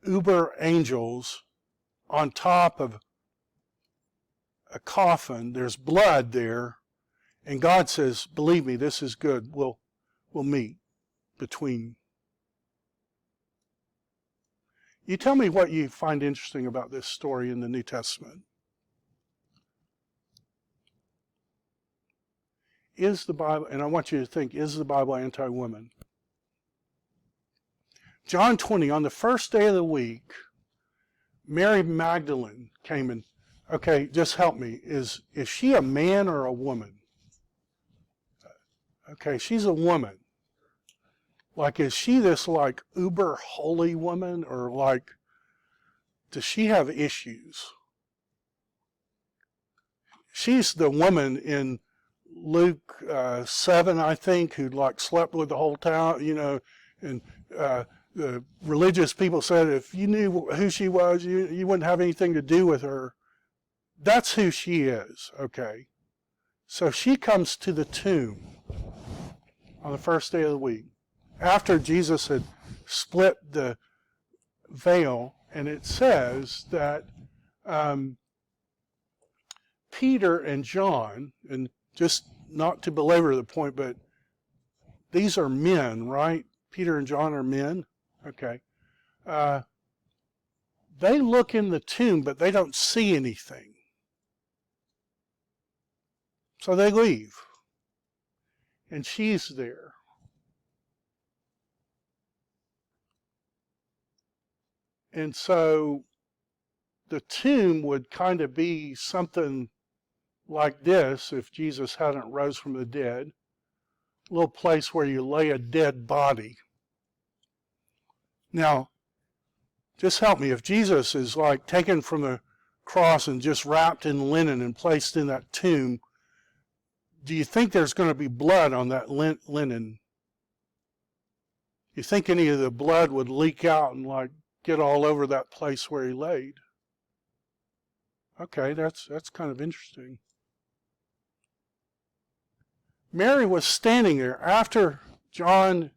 uber angels on top of a coffin. There's blood there, and God says, believe me, this is good. We'll meet between. You tell me what you find interesting about this story in the New Testament. Is the Bible, and I want you to think, is the Bible anti-woman? John 20, on the first day of the week, Mary Magdalene came in. Okay, just help me. Is she a man or a woman? Okay, she's a woman. Like, is she this like uber holy woman, or like, does she have issues? She's the woman in Luke 7, I think, who like slept with the whole town, and the religious people said if you knew who she was, you wouldn't have anything to do with her. That's who she is, okay? So she comes to the tomb on the first day of the week, after Jesus had split the veil, and it says that Peter and John, and just not to belabor the point, but these are men, right? Peter and John are men. Okay. They look in the tomb, but they don't see anything. So they leave. And she's there. And so the tomb would kind of be something like this if Jesus hadn't rose from the dead. A little place where you lay a dead body. Now, just help me. If Jesus is like taken from the cross and just wrapped in linen and placed in that tomb, do you think there's going to be blood on that linen? You think any of the blood would leak out and like get all over that place where he laid? Okay, that's kind of interesting. Mary was standing there after John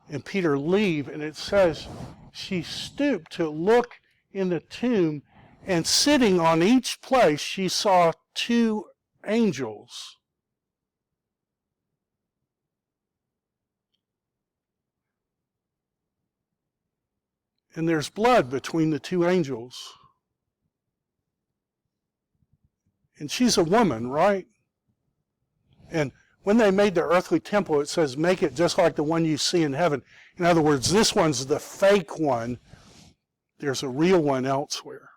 and Peter leave, and it says she stooped to look in the tomb, and sitting on each place she saw two angels. And there's blood between the two angels. And she's a woman, right? And when they made the earthly temple, it says, make it just like the one you see in heaven. In other words, this one's the fake one. There's a real one elsewhere.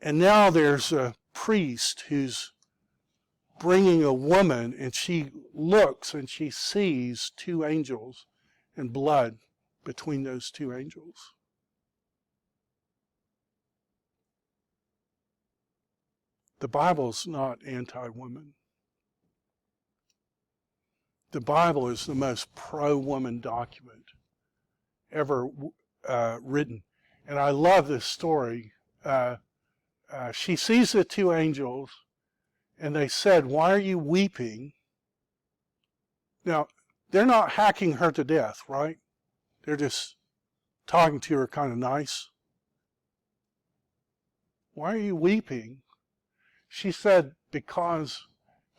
And now there's a priest who's bringing a woman, and she looks and she sees two angels and blood between those two angels. The Bible's not anti-woman. The Bible is the most pro-woman document ever written. And I love this story. She sees the two angels, and they said, "Why are you weeping?" Now, they're not hacking her to death, right? They're just talking to her kind of nice. "Why are you weeping?" She said, "Because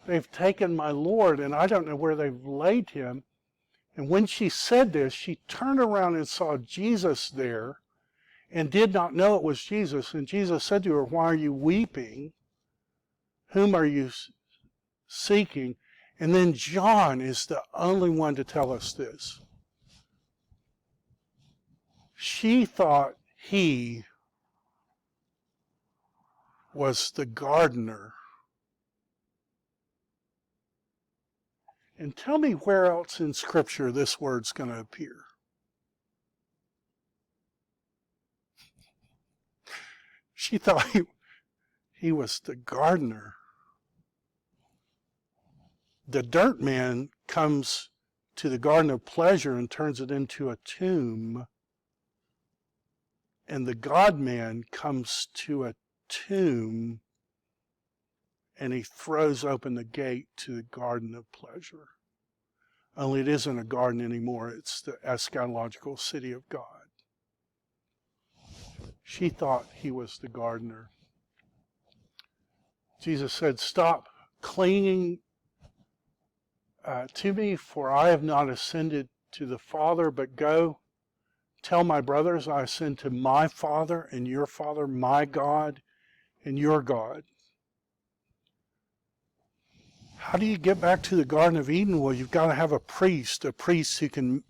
they've taken my Lord, and I don't know where they've laid him." And when she said this, she turned around and saw Jesus there and did not know it was Jesus. And Jesus said to her, "Why are you weeping? Whom are you seeking?" And then John is the only one to tell us this. She thought he was the gardener. And tell me where else in Scripture this word's going to appear. She thought he was the gardener. The dirt man comes to the garden of pleasure and turns it into a tomb. And the God man comes to a tomb and he throws open the gate to the garden of pleasure. Only it isn't a garden anymore. It's the eschatological city of God. She thought he was the gardener. Jesus said, "Stop clinging to me, for I have not ascended to the Father, but go tell my brothers I ascend to my Father and your Father, my God and your God." How do you get back to the Garden of Eden? Well, you've got to have a priest who can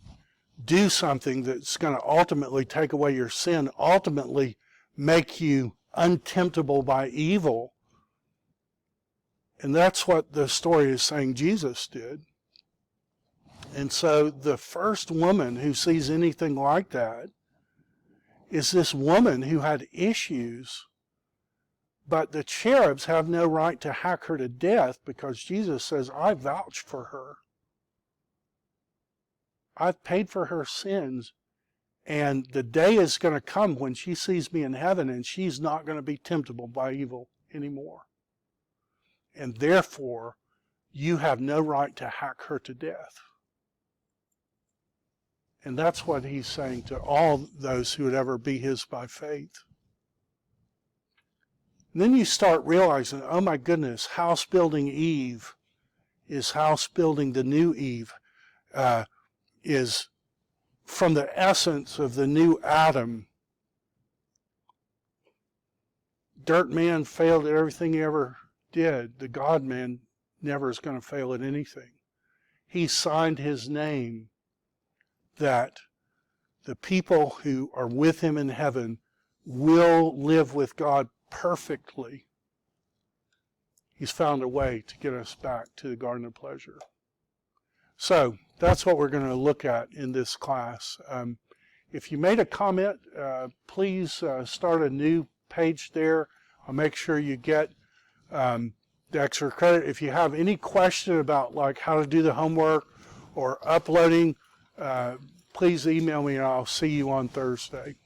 do something that's going to ultimately take away your sin, ultimately make you untemptable by evil. And that's what the story is saying Jesus did. And so the first woman who sees anything like that is this woman who had issues, but the cherubs have no right to hack her to death because Jesus says, "I vouch for her. I've paid for her sins, and the day is going to come when she sees me in heaven and she's not going to be temptable by evil anymore. And therefore, you have no right to hack her to death." And that's what he's saying to all those who would ever be his by faith. And then you start realizing, oh my goodness, house building Eve is house building the new Eve, is from the essence of the new Adam. Dirt man failed at everything he ever did. The God man never is going to fail at anything. He signed his name that the people who are with him in heaven will live with God perfectly. He's found a way to get us back to the Garden of Pleasure. So that's what we're going to look at in this class. If you made a comment, please start a new page there. I'll make sure you get the extra credit. If you have any question about like how to do the homework or uploading, please email me and I'll see you on Thursday.